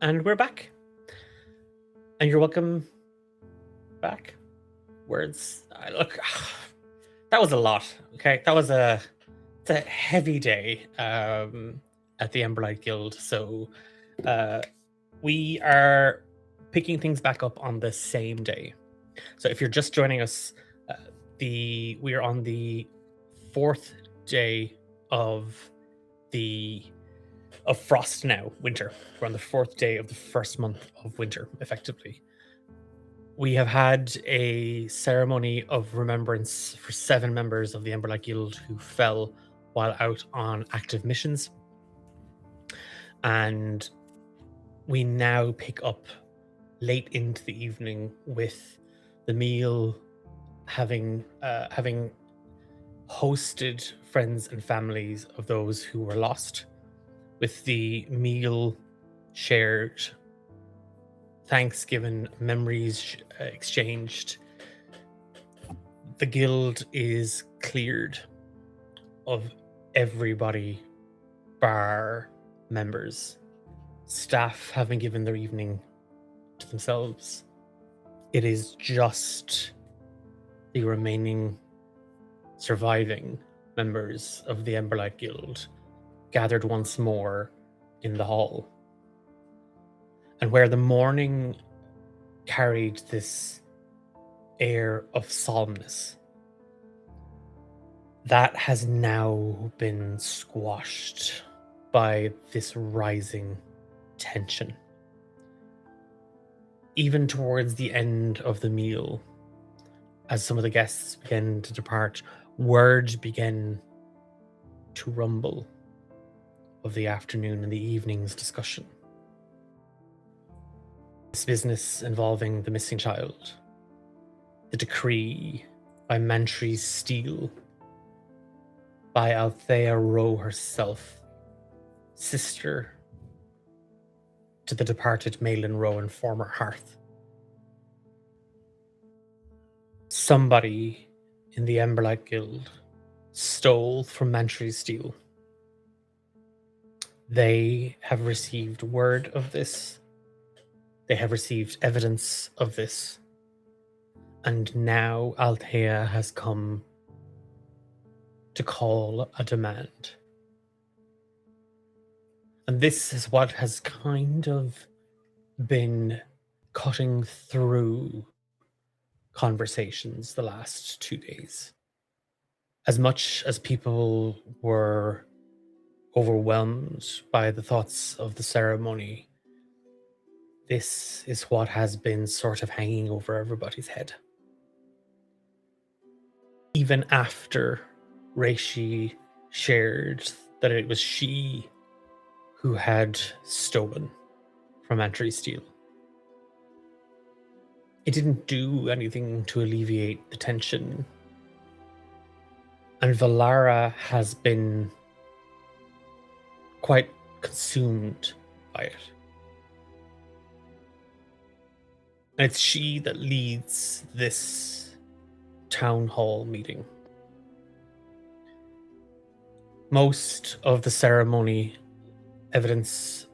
And we're back. And you're welcome back. Words. Look, that was a lot. Okay, that was it's a heavy day at the Emberlight Guild. So we are picking things back up on the same day. So if you're just joining us, we are on the 4th day of frost now, winter. We're on the 4th day of the first month of winter, effectively. We have had a ceremony of remembrance for 7 members of the Emberlight Guild who fell while out on active missions. And we now pick up late into the evening with the meal having hosted friends and families of those who were lost, with the meal shared, thanks given, memories exchanged. The guild is cleared of everybody bar members. Staff having given their evening to themselves. It is just the remaining surviving members of the Emberlight Guild gathered once more in the hall. And where the morning carried this air of solemnness, that has now been squashed by this rising tension. Even towards the end of the meal, as some of the guests began to depart, word began to rumble of the afternoon and the evening's discussion. This business involving the missing child, the decree by Mantry's Steel, by Althea Rowe herself, sister to the departed Malin Rowe and former hearth. Somebody in the Emberlight Guild stole from Mantry's Steel. They have received word of this. They have received evidence of this. And now Althea has come to call a demand. And this is what has kind of been cutting through conversations the last 2 days. As much as people were overwhelmed by the thoughts of the ceremony, this is what has been sort of hanging over everybody's head. Even after Reishi shared that it was she who had stolen from Antry Steel, it didn't do anything to alleviate the tension. And Valara has been quite consumed by it. And it's she that leads this town hall meeting. Most of the ceremony, evidence,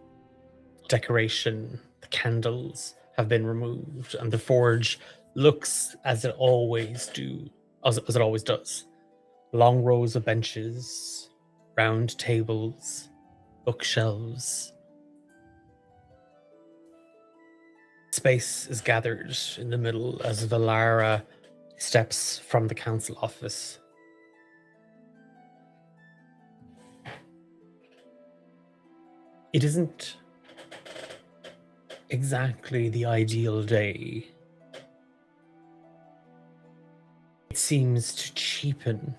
decoration, the candles, have been removed, and the forge looks as it always does. Long rows of benches, round tables, bookshelves. Space is gathered in the middle as Valara steps from the council office. It isn't exactly the ideal day. It seems to cheapen,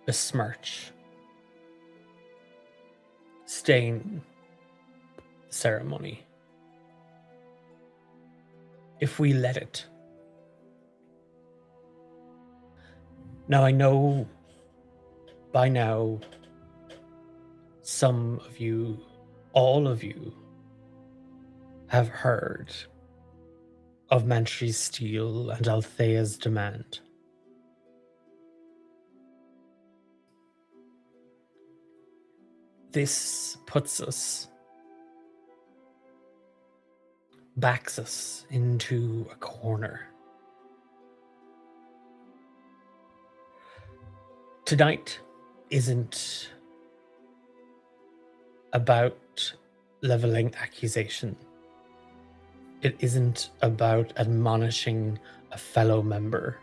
besmirch, stain the ceremony. If we let it. Now, I know by now some of you, all of you, have heard of Mantry's steel and Althea's demand. This backs us into a corner. Tonight isn't about leveling accusation. It isn't about admonishing a fellow member.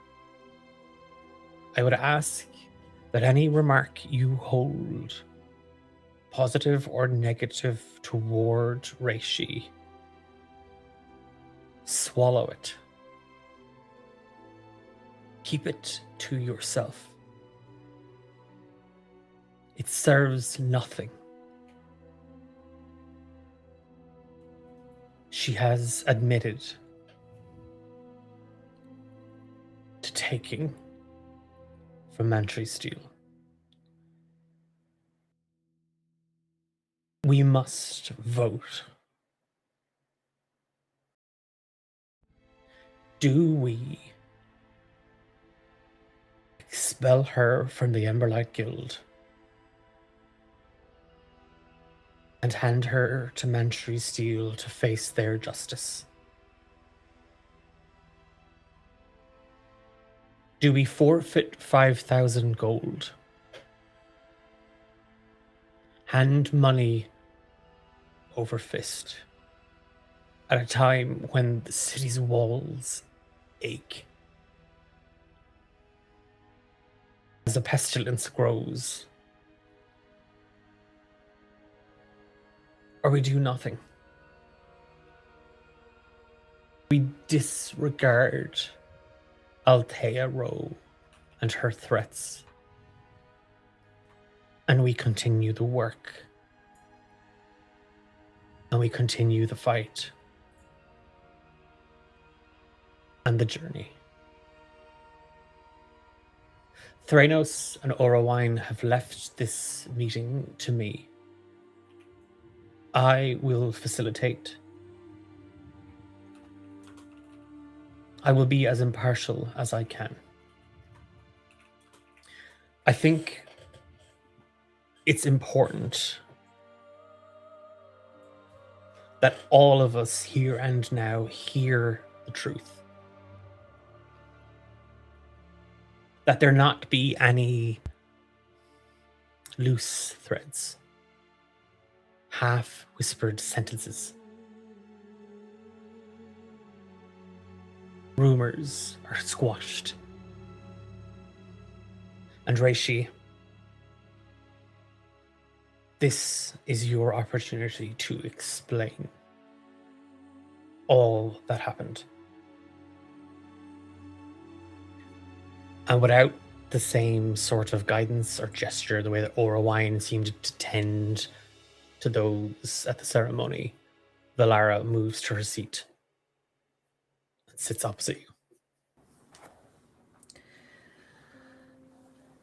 I would ask that any remark you hold, positive or negative, toward Reishi, swallow it. Keep it to yourself. It serves nothing. She has admitted to taking from Mantry Steel. We must vote. Do we expel her from the Emberlight Guild and hand her to Mantry Steel to face their justice? Do we forfeit 5,000 gold? Hand money over fist at a time when the city's walls ache? As the pestilence grows, or we do nothing. We disregard Althea Rowe and her threats, and we continue the work, and we continue the fight, and the journey. Thranos and Orowine have left this meeting to me. I will facilitate. I will be as impartial as I can. I think it's important that all of us here and now hear the truth. That there not be any loose threads, half-whispered sentences. Rumors are squashed. And Reishi, this is your opportunity to explain all that happened. And without the same sort of guidance or gesture, the way that Orowine seemed to tend to those at the ceremony, Valara moves to her seat and sits opposite you.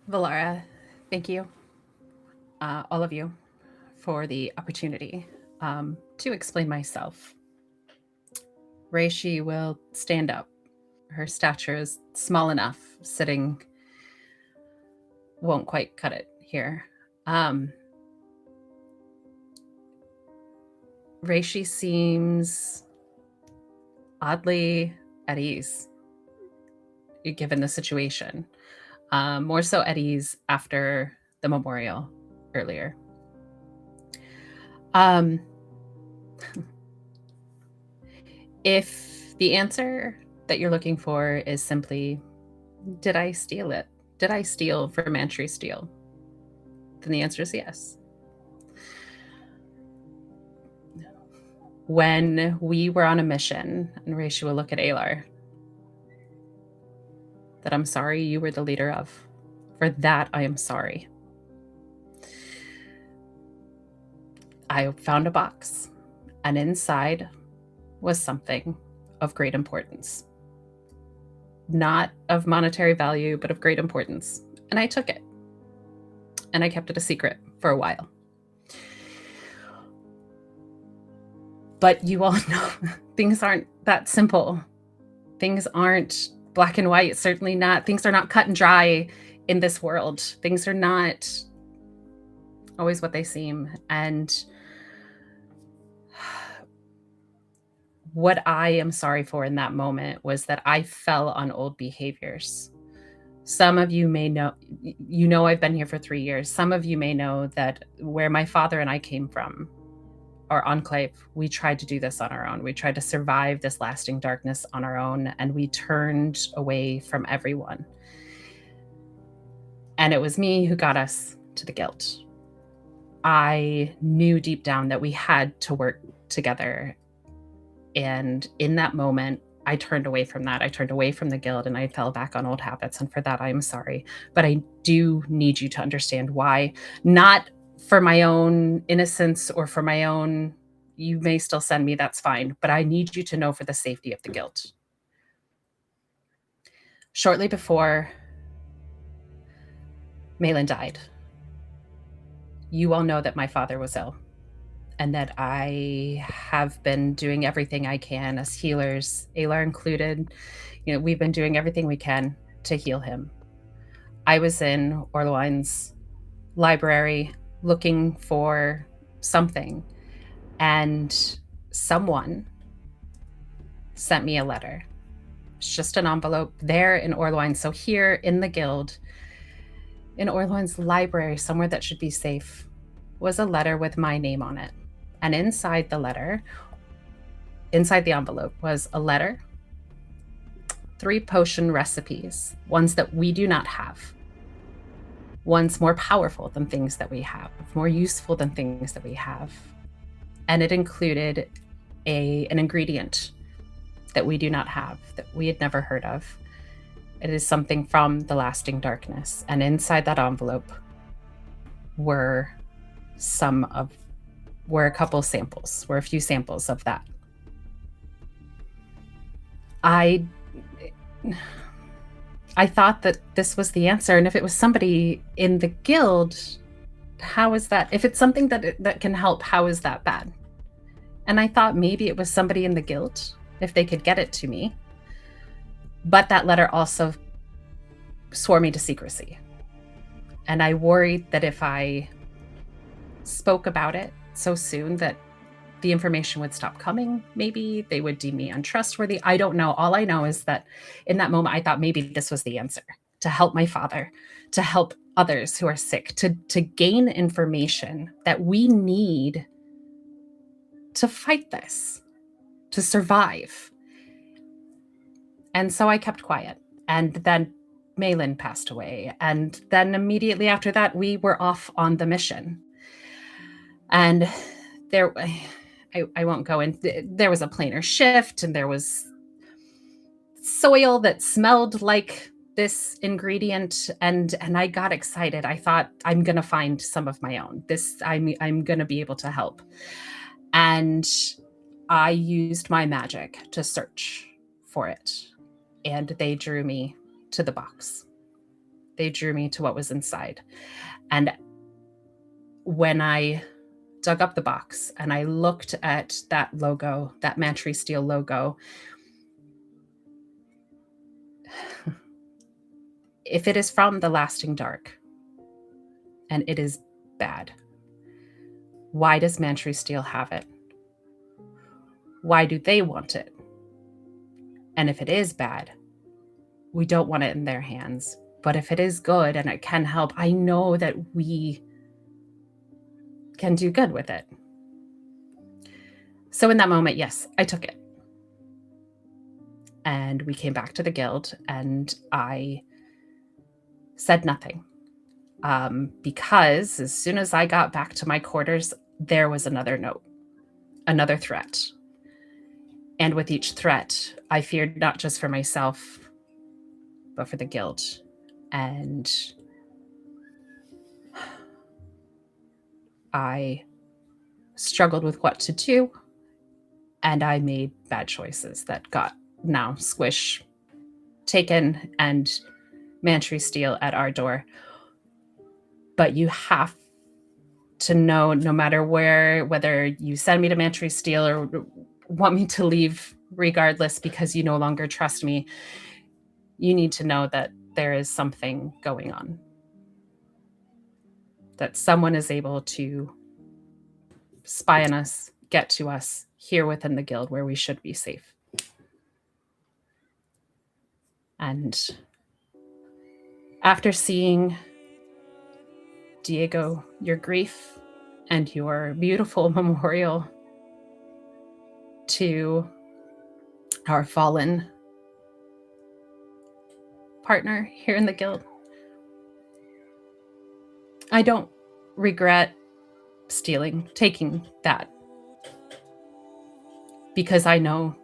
Valara, thank you, all of you, for the opportunity to explain myself. Reishi will stand up. Her stature is small enough. Sitting won't quite cut it here. Reishi seems oddly at ease, given the situation. More so at ease after the memorial earlier. If the answer that you're looking for is simply, did I steal it? Did I steal from Mantry Steel? Then the answer is yes. When we were on a mission, and Reishi will look at Alar, that I'm sorry you were the leader of. For that, I am sorry. I found a box, and inside was something of great importance. Not of monetary value, but of great importance. And I took it. And I kept it a secret for a while. But you all know things aren't that simple. Things aren't black and white, certainly not. Things are not cut and dry in this world. Things are not always what they seem. And what I am sorry for in that moment was that I fell on old behaviors. Some of you may know, I've been here for 3 years. Some of you may know that where my father and I came from, our enclave, we tried to do this on our own. We tried to survive this lasting darkness on our own, and we turned away from everyone. And it was me who got us to the guild. I knew deep down that we had to work together. And in that moment, I turned away from that. I turned away from the guild and I fell back on old habits. And for that, I'm sorry. But I do need you to understand why. Not for my own innocence or for my own, you may still send me, that's fine. But I need you to know for the safety of the guild. Shortly before Malin died, you all know that my father was ill. And that I have been doing everything I can as healers, Alar included. We've been doing everything we can to heal him. I was in Orlewine's library looking for something, and someone sent me a letter. It's just an envelope there in Orlewine. So here in the guild, in Orlewine's library, somewhere that should be safe, was a letter with my name on it. And inside the letter, inside the envelope, was a letter, 3 potion recipes, ones that we do not have, ones more powerful than things that we have, more useful than things that we have. And it included an ingredient that we do not have, that we had never heard of. It is something from the lasting darkness. And inside that envelope were a couple samples, were a few samples of that. I thought that this was the answer. And if it was somebody in the guild, how is that? If it's something that can help, how is that bad? And I thought maybe it was somebody in the guild, if they could get it to me. But that letter also swore me to secrecy. And I worried that if I spoke about it so soon that the information would stop coming. Maybe they would deem me untrustworthy. I don't know. All I know is that in that moment, I thought maybe this was the answer to help my father, to help others who are sick, to gain information that we need to fight this, to survive. And so I kept quiet. And then Malin passed away. And then immediately after that, we were off on the mission. And there, I won't go in. There was a planar shift, and there was soil that smelled like this ingredient, and I got excited. I thought, I'm gonna find some of my own. I'm gonna be able to help. And I used my magic to search for it, and they drew me to the box. They drew me to what was inside. And when I dug up the box and I looked at that logo, that Mantry Steel logo, if it is from the Lasting Dark and it is bad, why does Mantry Steel have it? why do they want it? And if it is bad, we don't want it in their hands. But if it is good and it can help, I know that we can do good with it. So in that moment, yes, I took it. And we came back to the guild and I said nothing. Because as soon as I got back to my quarters, there was another note, another threat. And with each threat, I feared not just for myself, but for the guild. And I struggled with what to do. And I made bad choices that got now Squish taken and Mantry Steel at our door. But you have to know, no matter whether you send me to Mantry Steel or want me to leave regardless because you no longer trust me, you need to know that there is something going on. That someone is able to spy on us, get to us here within the guild where we should be safe. And after seeing Diego, your grief and your beautiful memorial to our fallen partner here in the guild, I don't regret taking that, because I know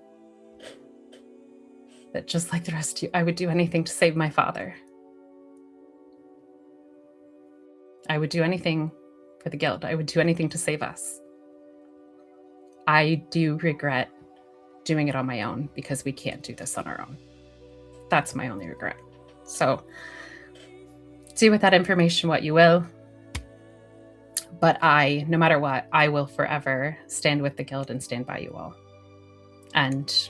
that just like the rest of you, I would do anything to save my father. I would do anything for the guild. I would do anything to save us. I do regret doing it on my own because we can't do this on our own. That's my only regret. So do with that information what you will. But no matter what, I will forever stand with the guild and stand by you all. And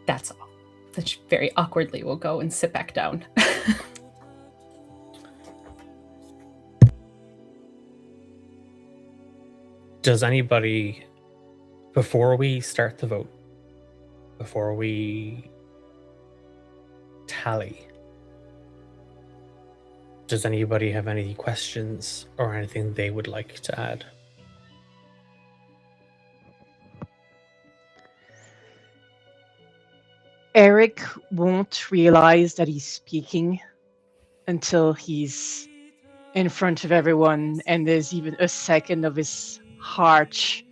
that's all. That very awkwardly will go and sit back down. Does anybody, before we start the vote, before we tally, does anybody have any questions or anything they would like to add? Eric won't realize that he's speaking until he's in front of everyone and there's even a second of his heart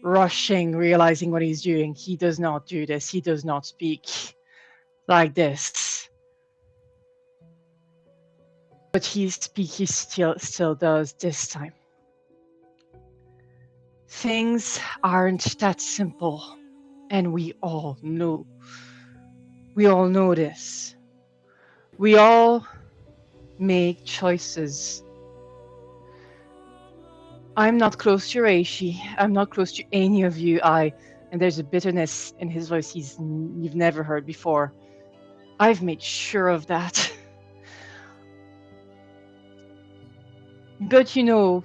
rushing, realizing what he's doing. He does not do this. He does not speak like this. But he still does this time. Things aren't that simple, and we all know. We all know this. We all make choices. I'm not close to Reishi. I'm not close to any of you. And there's a bitterness in his voice you've never heard before. I've made sure of that. But you know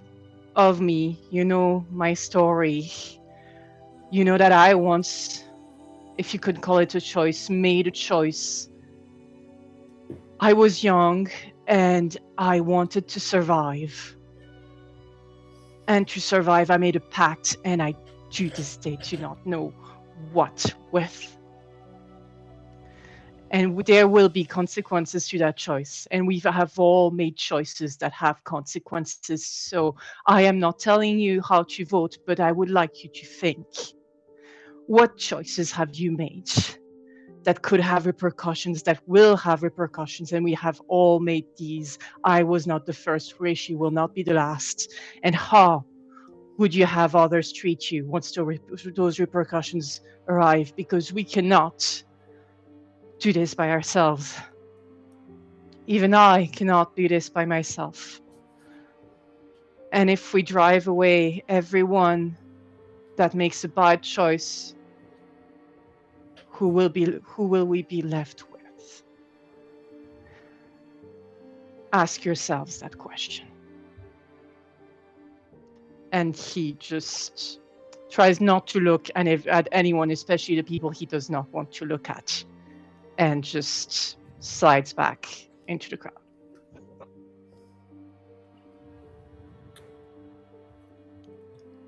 of me, you know my story. You know that I once, if you could call it a choice, made a choice. I was young and I wanted to survive. And to survive, I made a pact, and I to this day do not know what with. And there will be consequences to that choice. And we have all made choices that have consequences. So I am not telling you how to vote, but I would like you to think. What choices have you made that could have repercussions, that will have repercussions? And we have all made these. I was not the first, Reishi will not be the last. And how would you have others treat you once those repercussions arrive? Because we cannot do this by ourselves. Even I cannot do this by myself. And if we drive away everyone that makes a bad choice, who will we be left with? Ask yourselves that question. And he just tries not to look at anyone, especially the people he does not want to look at, and just slides back into the crowd.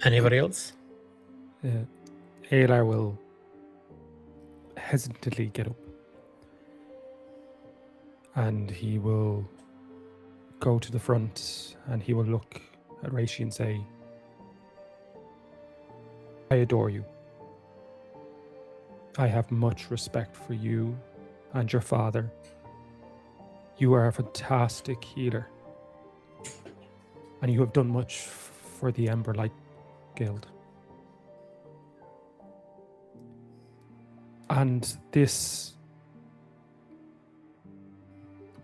Anybody else? Alar will hesitantly get up and he will go to the front and he will look at Reishi and say, I adore you. I have much respect for you and your father. You are a fantastic healer. And you have done much for the Emberlight Guild. And this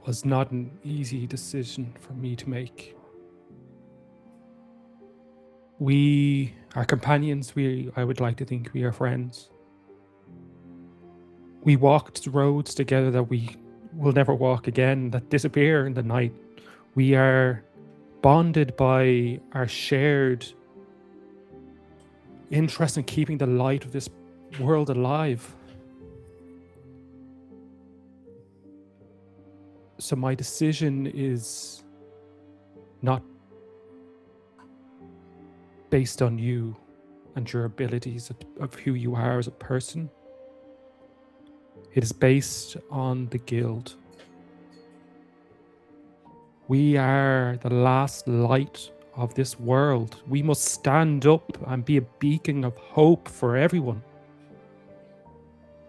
was not an easy decision for me to make. We are companions. I would like to think we are friends. We walked roads together that we will never walk again, that disappear in the night. We are bonded by our shared interest in keeping the light of this world alive. So my decision is not based on you and your abilities of who you are as a person. It is based on the guild. We are the last light of this world. We must stand up and be a beacon of hope for everyone.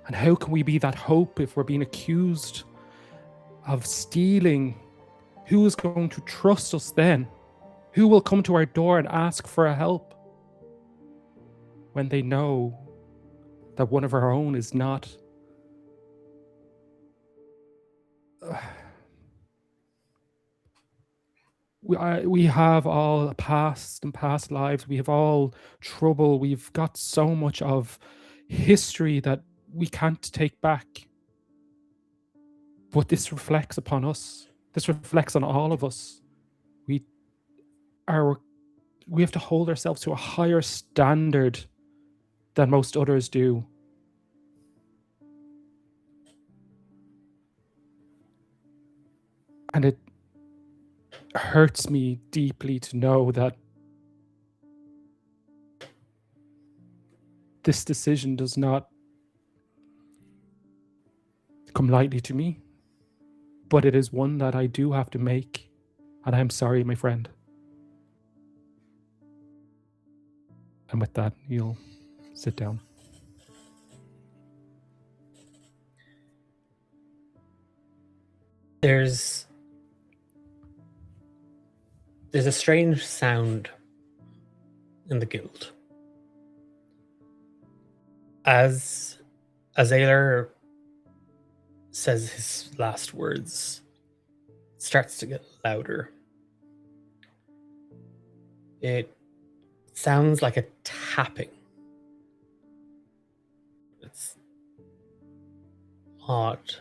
And how can we be that hope if we're being accused of stealing? Who is going to trust us then? Who will come to our door and ask for help when they know that one of our own is not? We have all past lives. We have all trouble. We've got so much of history that we can't take back. But this reflects upon us. This reflects on all of us. We have to hold ourselves to a higher standard than most others do. And it hurts me deeply to know that this decision does not come lightly to me, but it is one that I do have to make, and I'm sorry, my friend. And with that, you'll sit down. There's a strange sound in the guild. As Alar says his last words, it starts to get louder. It sounds like a tapping. It's odd.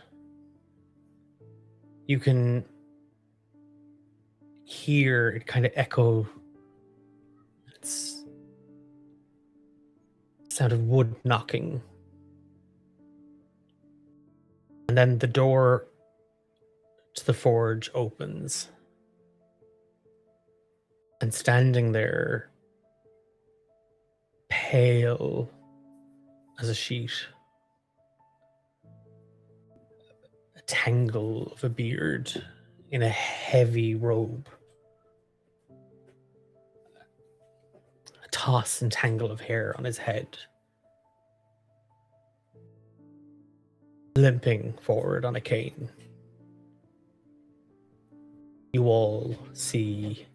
You can hear it kind of echo. It's sound of wood knocking. And then the door to the forge opens. And standing there, pale as a sheet, a tangle of a beard in a heavy robe, a toss and tangle of hair on his head, limping forward on a cane. You all see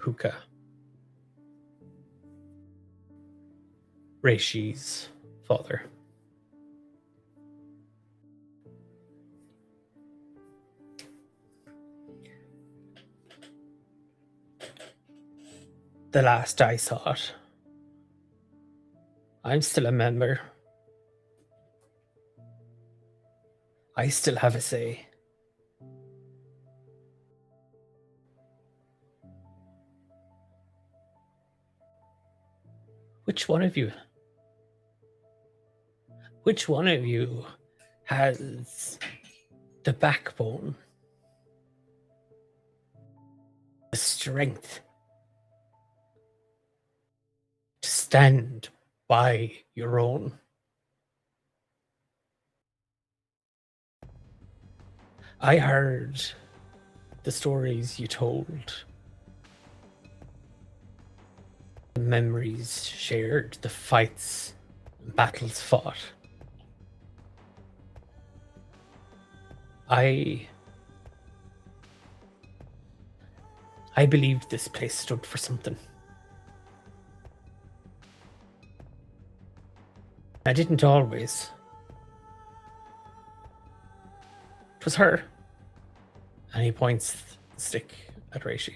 Puka, Reishi's father. The last I saw it, I'm still a member. I still have a say. Which one of you? Which one of you has the backbone, the strength to stand by your own? I heard the stories you told, the memories shared, the fights and battles fought. I believed this place stood for something. I didn't always. It was her. And he points the stick at Reishi.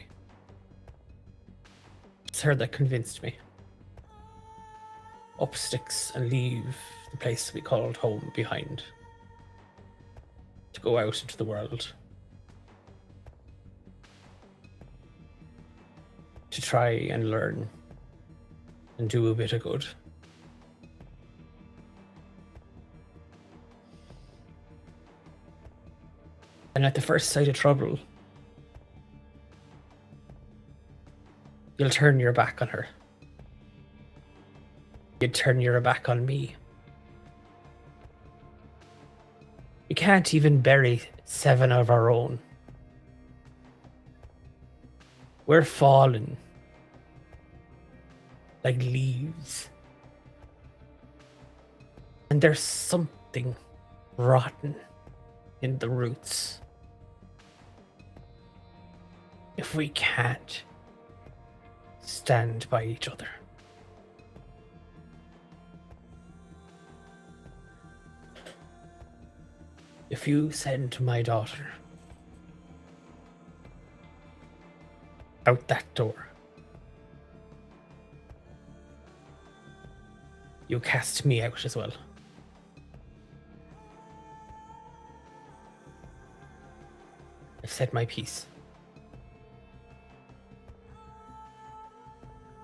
It's her that convinced me. Up sticks and leave the place we called home behind. To go out into the world. To try and learn and do a bit of good. And at the first sight of trouble, you'll turn your back on her. You'd turn your back on me. We can't even bury 7 of our own. We're fallen like leaves. And there's something rotten in the roots. If we can't stand by each other. If you send my daughter out that door, you cast me out as well. I've said my piece.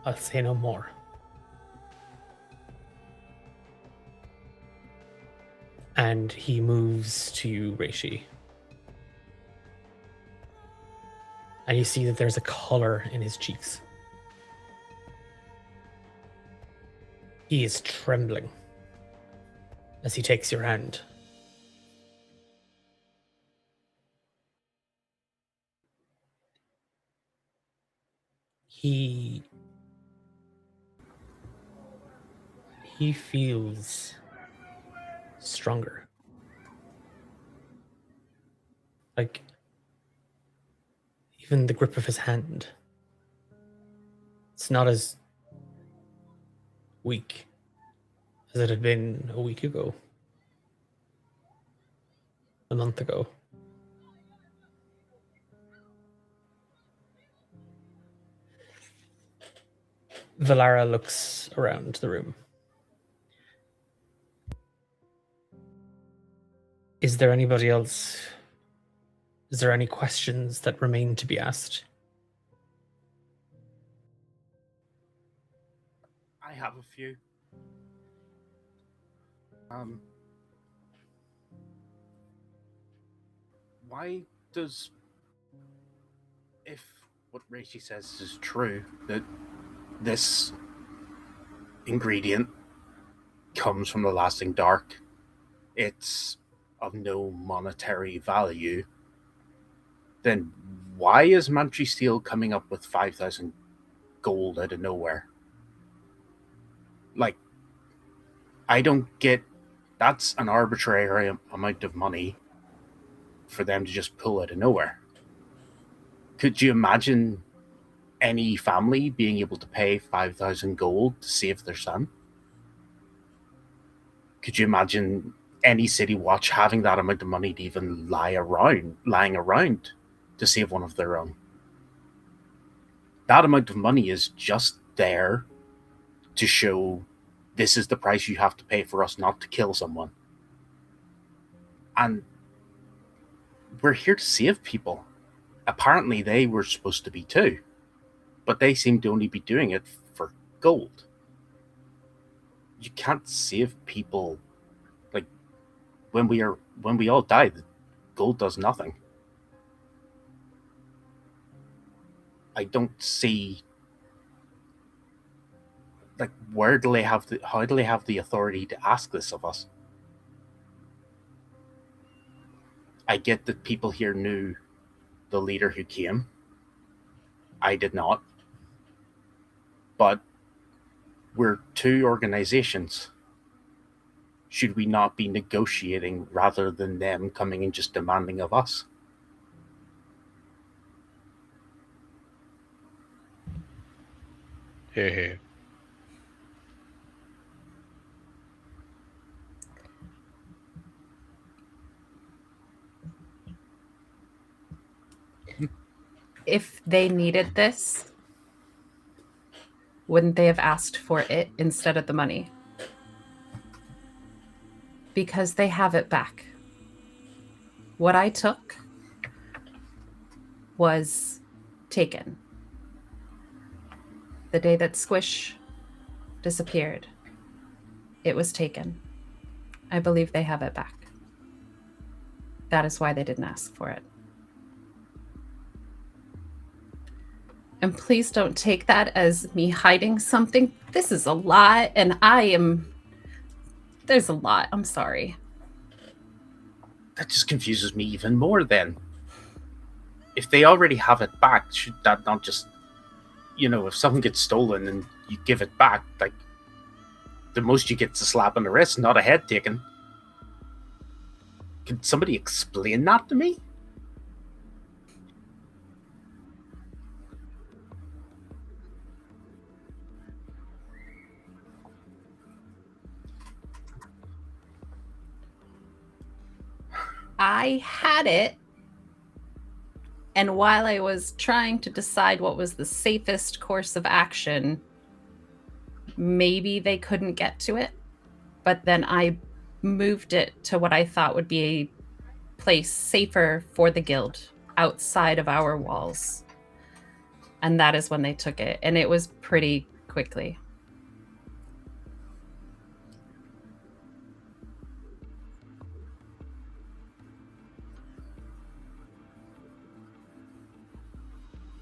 I'll say no more. And he moves to you, Reishi. And you see that there's a color in his cheeks. He is trembling as he takes your hand. He feels stronger. Like, even the grip of his hand, it's not as weak as it had been a week ago, a month ago. Valara looks around the room. Is there anybody else? Is there any questions that remain to be asked? I have a few. Why does, if what Reishi says is true, that this ingredient comes from the Lasting Dark, it's of no monetary value, then why is Mantry Steel coming up with 5,000 gold out of nowhere? Like, I don't get, that's an arbitrary amount of money for them to just pull out of nowhere. Could you imagine any family being able to pay 5,000 gold to save their son? Could you imagine any city watch having that amount of money to even lying around to save one of their own? That amount of money is just there to show this is the price you have to pay for us not to kill someone. And we're here to save people. Apparently they were supposed to be too, but they seem to only be doing it for gold. you can't save people. Like when we all die, the gold does nothing. I don't see, like, how do they have the authority to ask this of us? I get that people here knew the leader who came. I did not. But we're two organizations. Should we not be negotiating rather than them coming and just demanding of us? Hear, hear. If they needed this, wouldn't they have asked for it instead of the money? Because they have it back. What I took was taken. The day that Squish disappeared, it was taken. I believe they have it back. That is why they didn't ask for it. And please don't take that as me hiding something. This is a lot, and there's a lot. I'm sorry. That just confuses me even more then. If they already have it back, should that not just, if something gets stolen and you give it back, like, the most you get is a slap on the wrist, not a head taken? Can somebody explain that to me? I had it, and while I was trying to decide what was the safest course of action, maybe they couldn't get to it, but then I moved it to what I thought would be a place safer for the guild outside of our walls. And that is when they took it, and it was pretty quickly.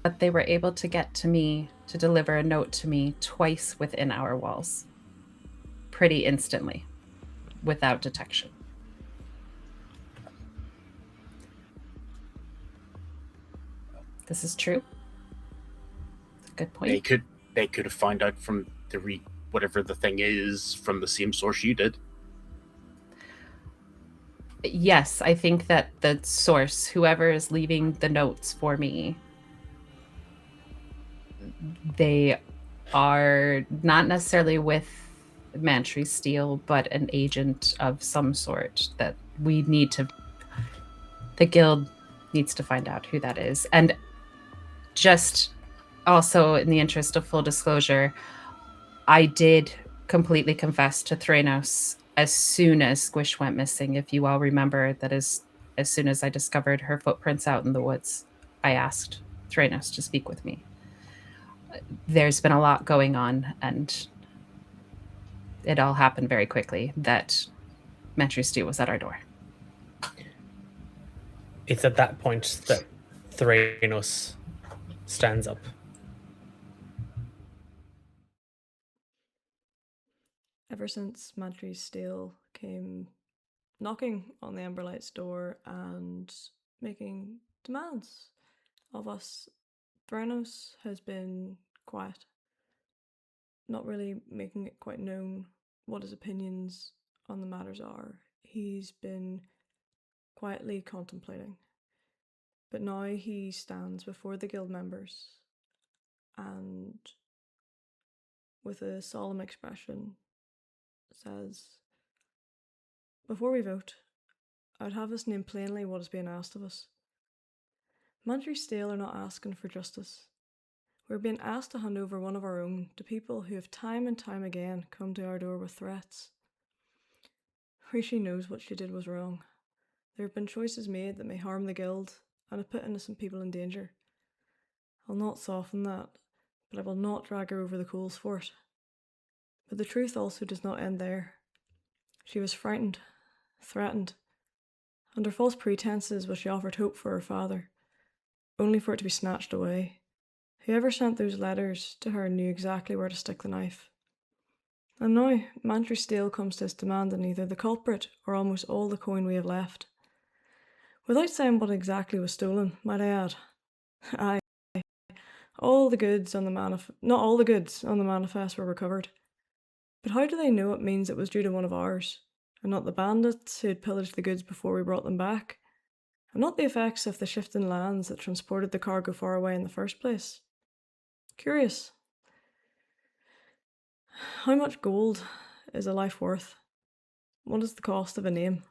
But they were able to get to me to deliver a note to me twice within our walls, pretty instantly, without detection. This is true. Good point. They could have found out from whatever the thing is from the same source you did. Yes, I think that the source, whoever is leaving the notes for me, they are not necessarily with Mantry Steel, but an agent of some sort that the guild needs to find out who that is. And just also in the interest of full disclosure, I did completely confess to Thranos as soon as Squish went missing. If you all remember, that is, as soon as I discovered her footprints out in the woods, I asked Thranos to speak with me. There's been a lot going on, and it all happened very quickly that Mantry Steel was at our door. It's at that point that Thranos stands up. Ever since Mantry Steel came knocking on the Emberlight's door and making demands of us, Thranos has been quiet, not really making it quite known what his opinions on the matters are. He's been quietly contemplating. But now he stands before the guild members and, with a solemn expression, says, "Before we vote, I would have us name plainly what is being asked of us. Mantry Steel are not asking for justice. We're being asked to hand over one of our own to people who have time and time again come to our door with threats. Rishi knows what she did was wrong. There have been choices made that may harm the guild and have put innocent people in danger. I'll not soften that, but I will not drag her over the coals for it. But the truth also does not end there. She was frightened, threatened. Under false pretenses was she offered hope for her father, only for it to be snatched away. Whoever sent those letters to her knew exactly where to stick the knife. And now Mantry Steele comes to us demanding either the culprit or almost all the coin we have left. Without saying what exactly was stolen, might I add. Aye, all the goods on the not all the goods on the manifest were recovered. But how do they know it means it was due to one of ours, and not the bandits who had pillaged the goods before we brought them back, and not the effects of the shifting lands that transported the cargo far away in the first place? Curious. How much gold is a life worth? What is the cost of a name?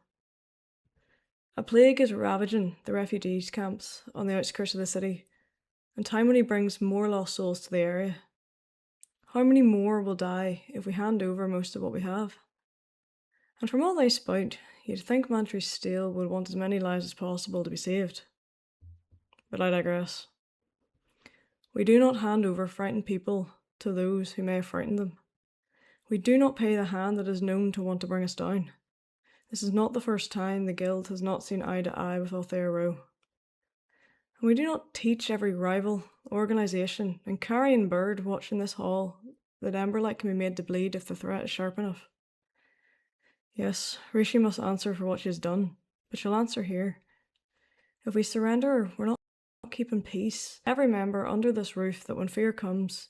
A plague is ravaging the refugees camps on the outskirts of the city, and time only brings more lost souls to the area. How many more will die if we hand over most of what we have? And from all they spout, you'd think Mantry Steele would want as many lives as possible to be saved. But I digress. We do not hand over frightened people to those who may have frightened them. We do not pay the hand that is known to want to bring us down. This is not the first time the Guild has not seen eye to eye with Althea Rowe. And we do not teach every rival, organisation, and carrion bird watching this hall that Emberlight can be made to bleed if the threat is sharp enough. Yes, Rishi must answer for what she has done, but she'll answer here. If we surrender, we're not keeping peace. Every member under this roof that when fear comes,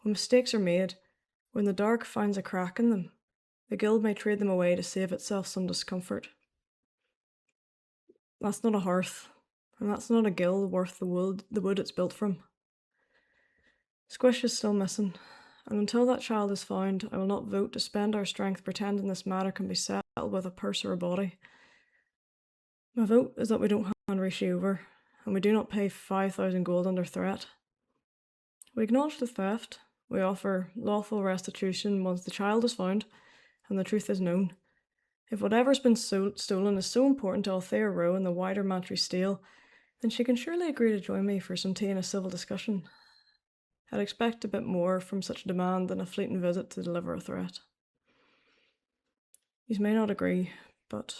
when mistakes are made, when the dark finds a crack in them, the Guild may trade them away to save itself some discomfort. That's not a hearth, and that's not a Guild worth the wood it's built from. Squish is still missing, and until that child is found, I will not vote to spend our strength pretending this matter can be settled with a purse or a body. My vote is that we don't hand Rishi over, and we do not pay 5,000 gold under threat. We acknowledge the theft. We offer lawful restitution once the child is found and the truth is known. If whatever's been stolen is so important to Althea Rowe and the wider Mantry Steele, then she can surely agree to join me for some tea and a civil discussion. I'd expect a bit more from such a demand than a fleeting visit to deliver a threat. You may not agree, but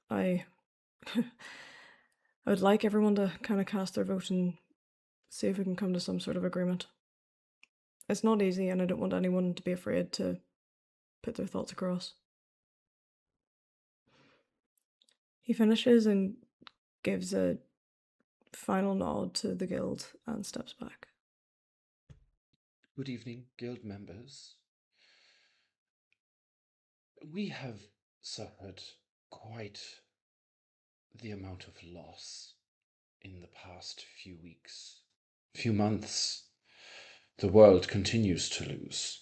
I would like everyone to kind of cast their vote and see if we can come to some sort of agreement. It's not easy, and I don't want anyone to be afraid to put their thoughts across. He finishes and gives a final nod to the Guild and steps back. Good evening, Guild members. We have suffered quite the amount of loss in the past few weeks, few months. The world continues to lose.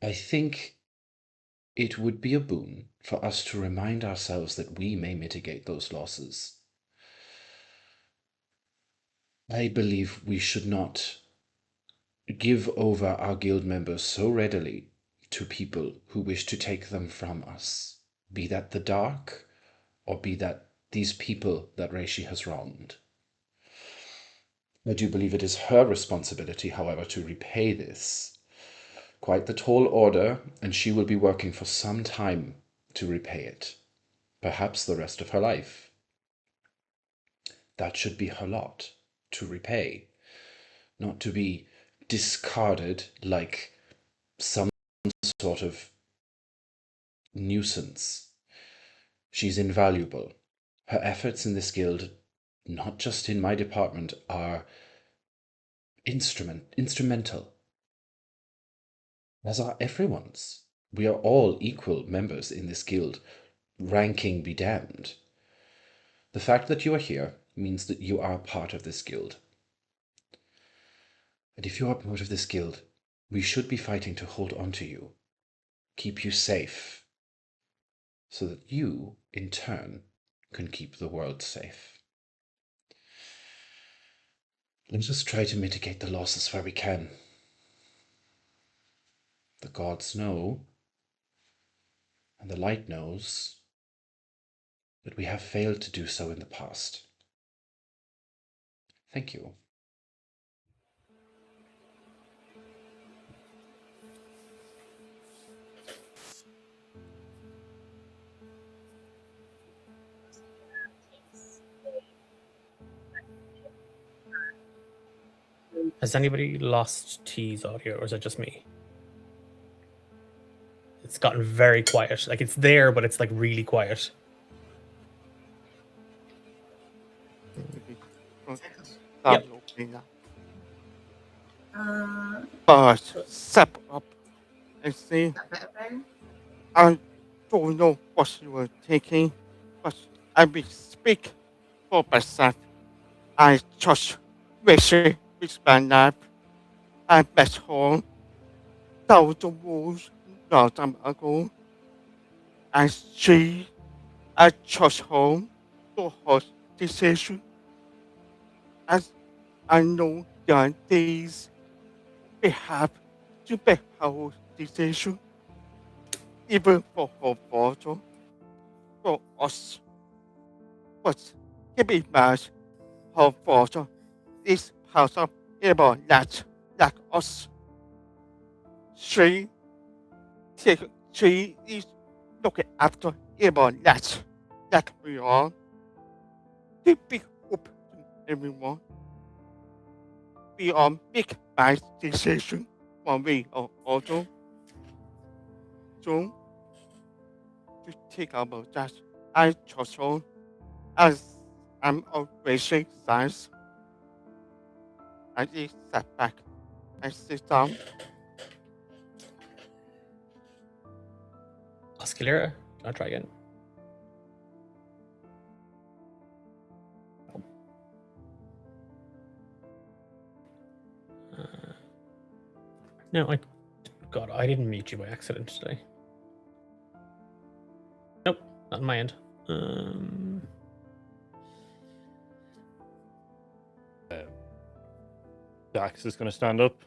I think it would be a boon for us to remind ourselves that we may mitigate those losses. I believe we should not give over our guild members so readily to people who wish to take them from us, be that the dark or be that these people that Reishi has wronged. I do believe it is her responsibility, however, to repay this. Quite the tall order, and she will be working for some time to repay it, perhaps the rest of her life. That should be her lot, to repay, not to be discarded like some sort of nuisance. She's invaluable. Her efforts in this guild, not just in my department, are instrumental. As are everyone's. We are all equal members in this guild, ranking be damned. The fact that you are here means that you are part of this guild. And if you are part of this guild, we should be fighting to hold on to you, keep you safe, so that you, in turn, can keep the world safe. Let us try to mitigate the losses where we can. The gods know, and the light knows, that we have failed to do so in the past. Thank you. Has anybody lost T's audio, or is it just me? It's gotten very quiet. Like, it's there, but it's like really quiet. Yep. But step up and see. I don't know what you were thinking, but I will speak for myself. I just wish with my life. I bet home down the walls not time ago. I see I just home to hot decision. As I know there are days we have to make our decision, even for her father, for us. But keep in mind, her father is part of Emberlight, like us. She, she is looking after Emberlight, like we are. The big hope to everyone. We are make my decision when we are also. So, to think about that, I trust her as I'm a racing science. I just sat back. I sit down. Oscillera, can I try again? No, God, I didn't mute you by accident today. Nope, not on my end. Dax is going to stand up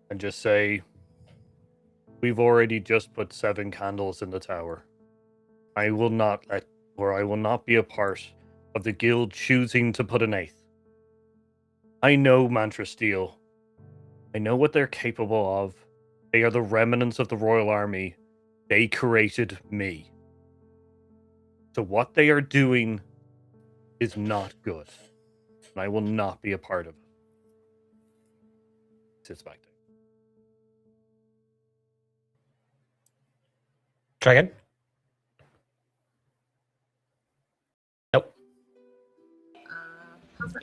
and just say, "We've already just put 7 candles in the tower. I will not be a part of the guild choosing to put an 8th. I know Mantra Steel. I know what they're capable of. They are the remnants of the Royal Army. They created me. So what they are doing is not good. And I will not be a part of it." Sits back there. Try again. Nope.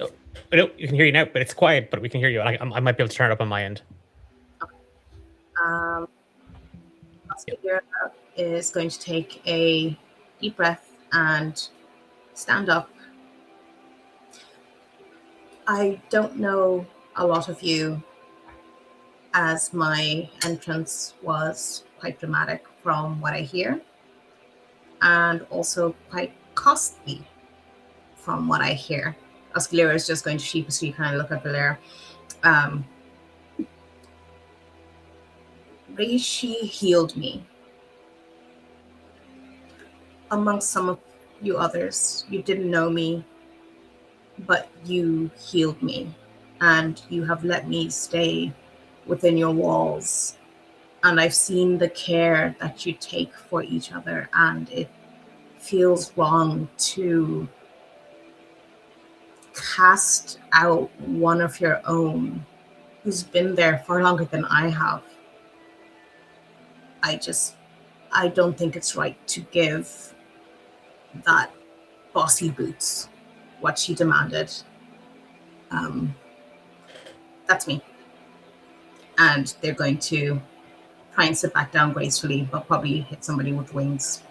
Oh, no, you can hear you now, but it's quiet. But we can hear you. I might be able to turn it up on my end. Oscar is going to take a deep breath and stand up. I don't know a lot of you, as my entrance was quite dramatic from what I hear, and also quite costly from what I hear. Oscillera is just going to sheepishly kind of look at Valera. Reishi healed me. Amongst some of you others, you didn't know me, but you healed me, and you have let me stay within your walls. And I've seen the care that you take for each other, and it feels wrong to cast out one of your own who's been there for longer than I have. I don't think it's right to give that bossy boots what she demanded. That's me. And they're going to try and sit back down gracefully, but probably hit somebody with wings.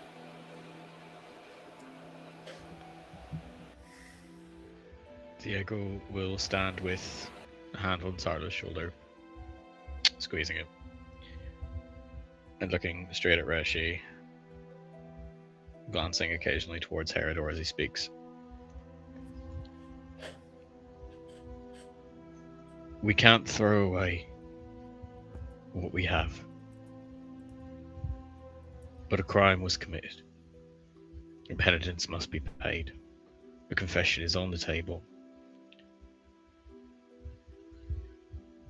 Diego will stand with a hand on Sarla's shoulder, squeezing him, and looking straight at Reshi, glancing occasionally towards Herodor as he speaks. We can't throw away what we have. But a crime was committed. And penitence must be paid. A confession is on the table.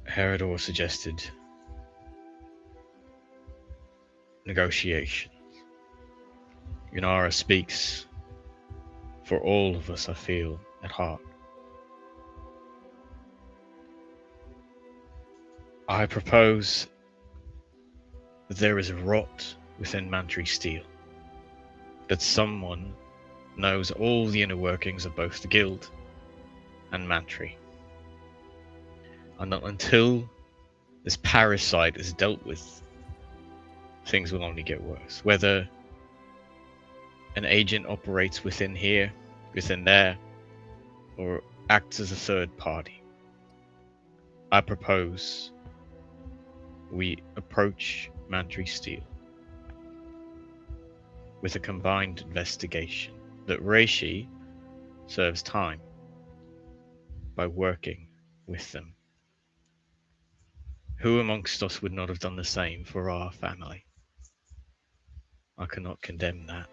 Herodor suggested negotiations. Yunara speaks for all of us, I feel, at heart. I propose that there is a rot within Mantry Steel. That someone knows all the inner workings of both the Guild and Mantry. And not until this parasite is dealt with, things will only get worse. Whether an agent operates within here, within there, or acts as a third party. I propose we approach Mantry Steel with a combined investigation, that Reishi serves time by working with them. Who amongst us would not have done the same for our family? I cannot condemn that.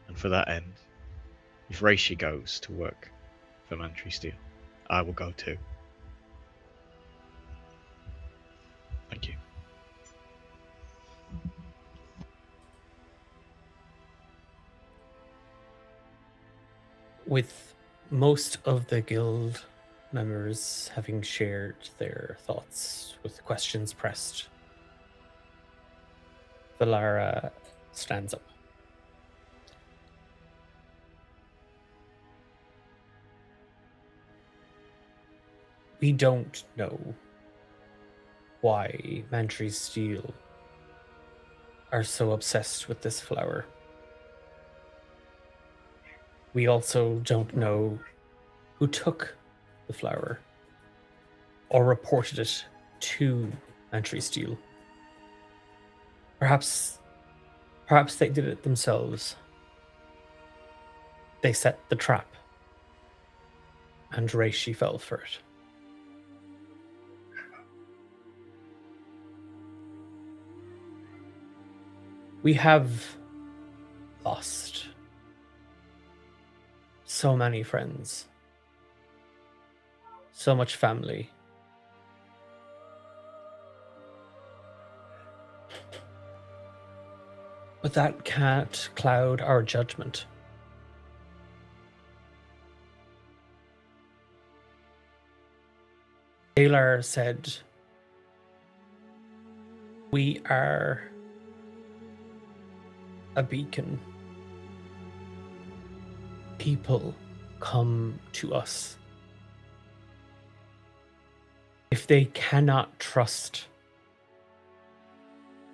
And for that end, if Reishi goes to work for Mantry Steel, I will go too. Thank you. With most of the guild members having shared their thoughts with questions pressed, Valara stands up. We don't know why Mantry Steel are so obsessed with this flower. We also don't know who took the flower or reported it to Mantry Steel. Perhaps they did it themselves. They set the trap, and Reishi fell for it. We have lost so many friends, so much family. But that can't cloud our judgment. Taylor said, we are a beacon. People come to us. If they cannot trust,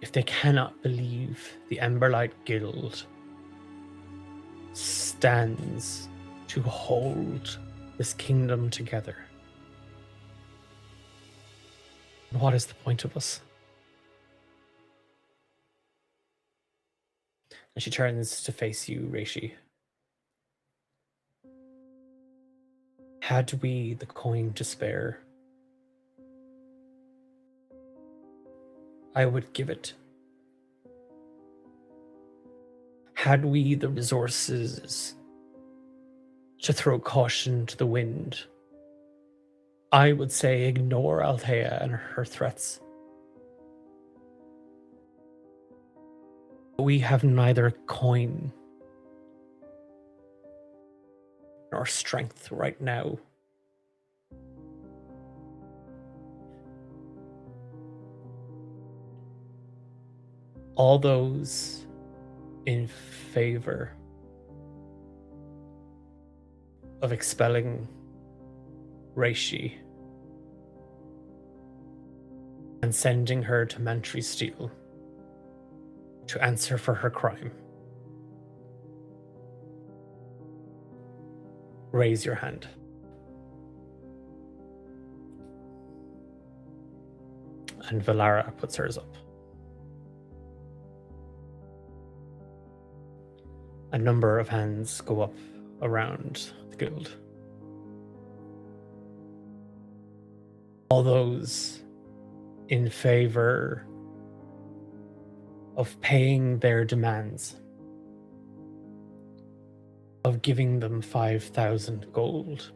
if they cannot believe the Emberlight Guild stands to hold this kingdom together, what is the point of us? And she turns to face you, Reishi. Had we the coin to spare, I would give it. Had we the resources to throw caution to the wind, I would say ignore Althea and her threats. We have neither coin nor strength right now. All those in favor of expelling Reishi and sending her to Mantry Steel to answer for her crime, raise your hand. And Valara puts hers up. A number of hands go up around the guild. All those in favor of paying their demands, of giving them 5,000 gold,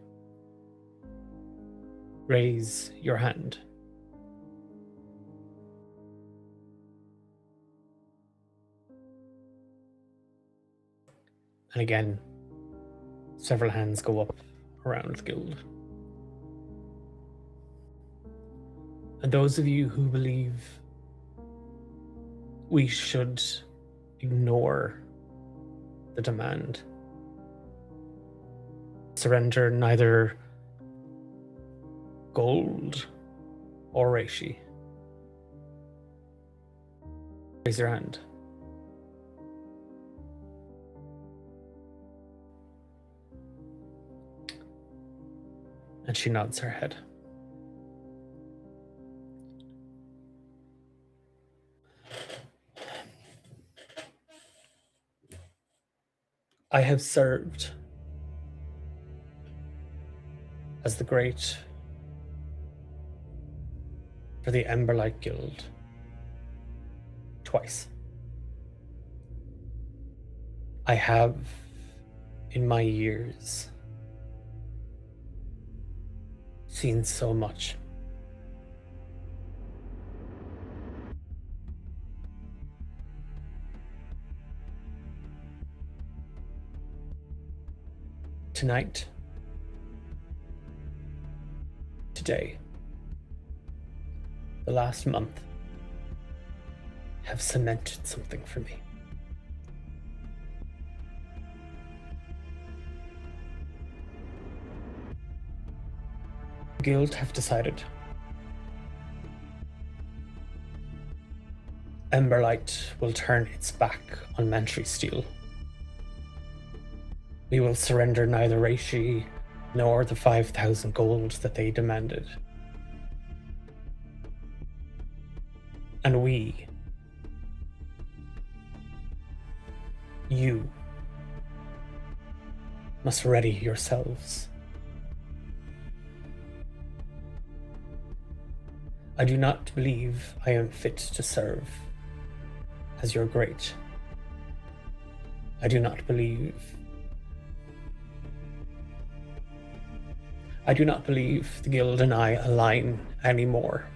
raise your hand. And again, several hands go up around the guild. And those of you who believe we should ignore the demand, surrender neither gold or reishi, raise your hand. And she nods her head. I have served as the great for the Emberlight Guild twice. I have, in my years, seen so much. Tonight, today, the last month, have cemented something for me. The Guild have decided Emberlight will turn its back on Mantry Steel. We will surrender neither reishi nor the 5,000 gold that they demanded. And we, you, must ready yourselves. I do not believe I am fit to serve as your great. I do not believe the Guild and I align anymore.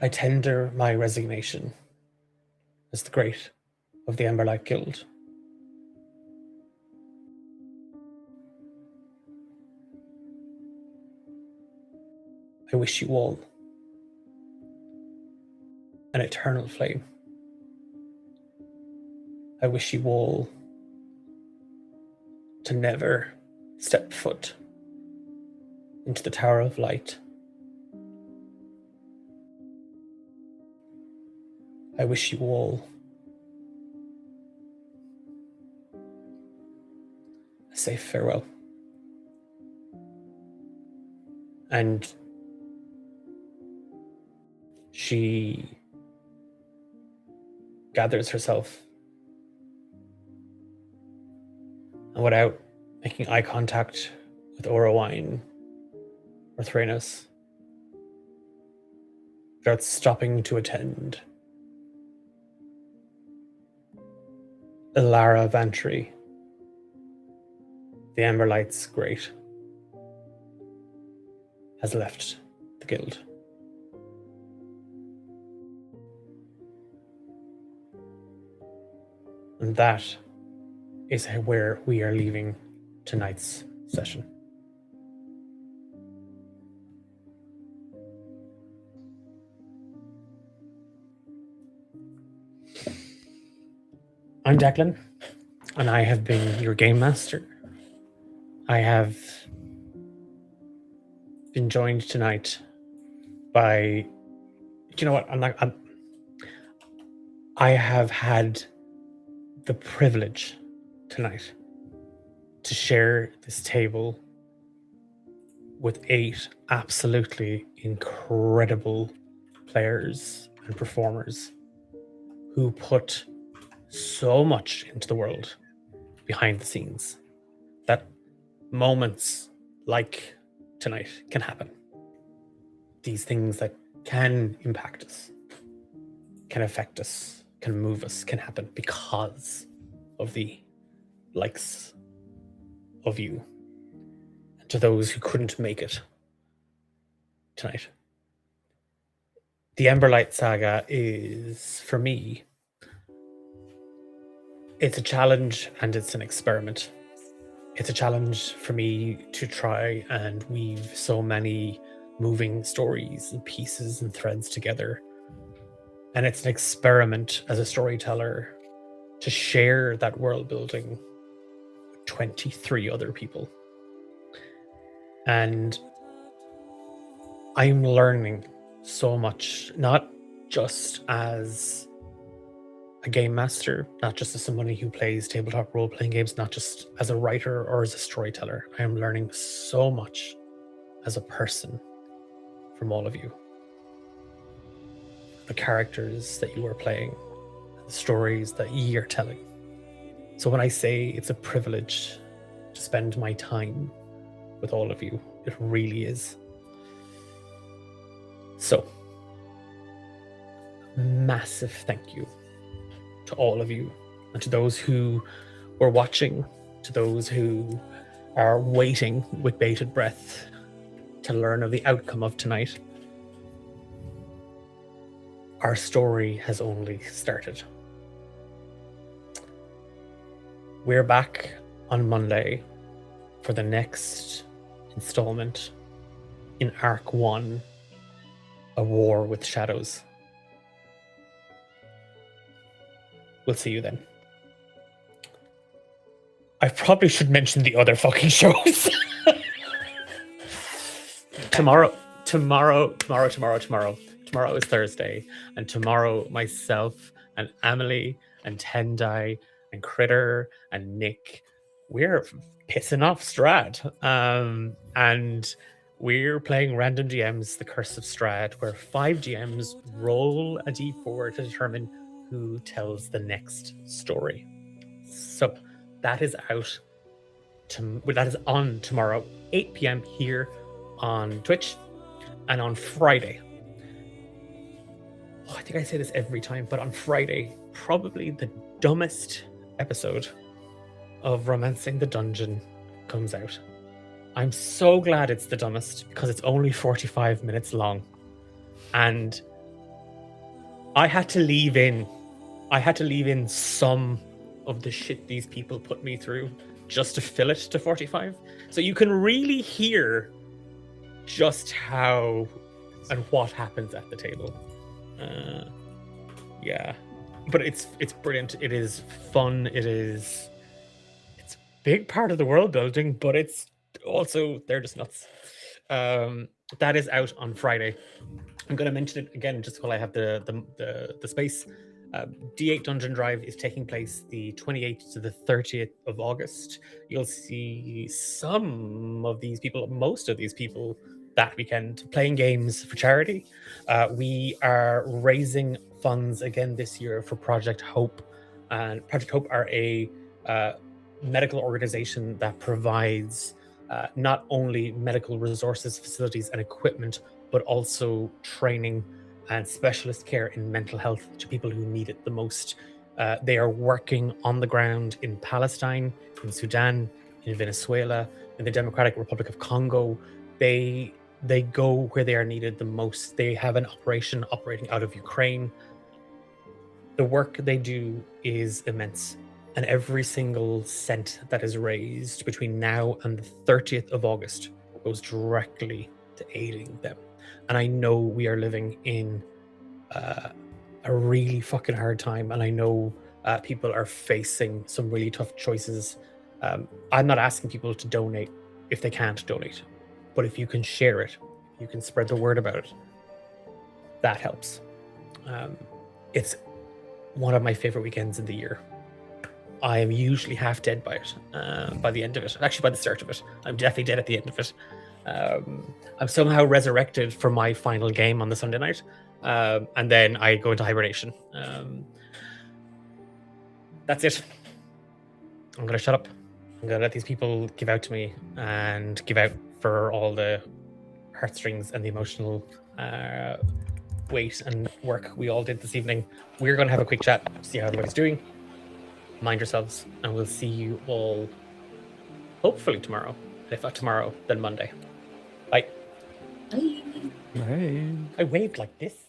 I tender my resignation as the great of the Emberlight Guild. I wish you all an eternal flame. I wish you all to never step foot into the Tower of Light. I wish you all a safe farewell. And she gathers herself, and without making eye contact with Orowine or Thranos, without stopping to attend Ilara Vantry, the Emberlight's great, has left the Guild. And that is where we are leaving tonight's session. I'm Declan, and I have been your game master. I have been joined tonight by, you know what, I have had the privilege tonight to share this table with 8 absolutely incredible players and performers who put so much into the world behind the scenes that moments like tonight can happen. These things that can impact us, can affect us, can move us, can happen because of the likes of you. And to those who couldn't make it tonight, the Emberlight Saga is, for me, it's a challenge and it's an experiment. It's a challenge for me to try and weave so many moving stories and pieces and threads together. And it's an experiment as a storyteller to share that world building with 23 other people. And I'm learning so much, not just as a game master, not just as somebody who plays tabletop role-playing games, not just as a writer or as a storyteller. I am learning so much as a person from all of you. The characters that you are playing, the stories that ye are telling. So when I say it's a privilege to spend my time with all of you, it really is. So, massive thank you to all of you, and to those who were watching, to those who are waiting with bated breath to learn of the outcome of tonight. Our story has only started. We're back on Monday for the next installment in Arc 1, A War with Shadows. We'll see you then. I probably should mention the other fucking shows. Tomorrow is Thursday, and tomorrow myself and Emily and Tendai and Critter and Nick, we're pissing off Strahd, and we're playing Random GM's The Curse of Strahd, where 5 GMs roll a d4 to determine who tells the next story. So that is out. That is on tomorrow, 8 p.m. here on Twitch, and on Friday. I think I say this every time, but on Friday, probably the dumbest episode of Romancing the Dungeon comes out. I'm so glad it's the dumbest because it's only 45 minutes long, and I had to leave in some of the shit these people put me through just to fill it to 45. So you can really hear just how and what happens at the table. Yeah, but it's brilliant. It is fun. It's a big part of the world building, but it's also, they're just nuts. That is out on Friday. I'm going to mention it again just while I have the space. D8 Dungeon Drive is taking place the 28th to the 30th of August. You'll see most of these people that weekend playing games for charity. We are raising funds again this year for Project Hope. And Project Hope are a medical organization that provides not only medical resources, facilities, and equipment, but also training and specialist care in mental health to people who need it the most. They are working on the ground in Palestine, in Sudan, in Venezuela, in the Democratic Republic of Congo. They go where they are needed the most. They have an operation operating out of Ukraine. The work they do is immense, and every single cent that is raised between now and the 30th of August goes directly to aiding them. And I know we are living in a really fucking hard time, and I know people are facing some really tough choices. I'm not asking people to donate if they can't donate, but if you can share it, you can spread the word about it, that helps. It's one of my favorite weekends in the year. I am usually half dead by it, by the end of it. Actually, by the start of it. I'm definitely dead at the end of it. I'm somehow resurrected for my final game on the Sunday night, and then I go into hibernation. That's it. I'm going to shut up. I'm going to let these people give out to me and give out for all the heartstrings and the emotional weight and work we all did this evening. We're going to have a quick chat, see how everybody's doing. Mind yourselves, and we'll see you all hopefully tomorrow. If not tomorrow, then Monday. Bye. Hey. I waved like this.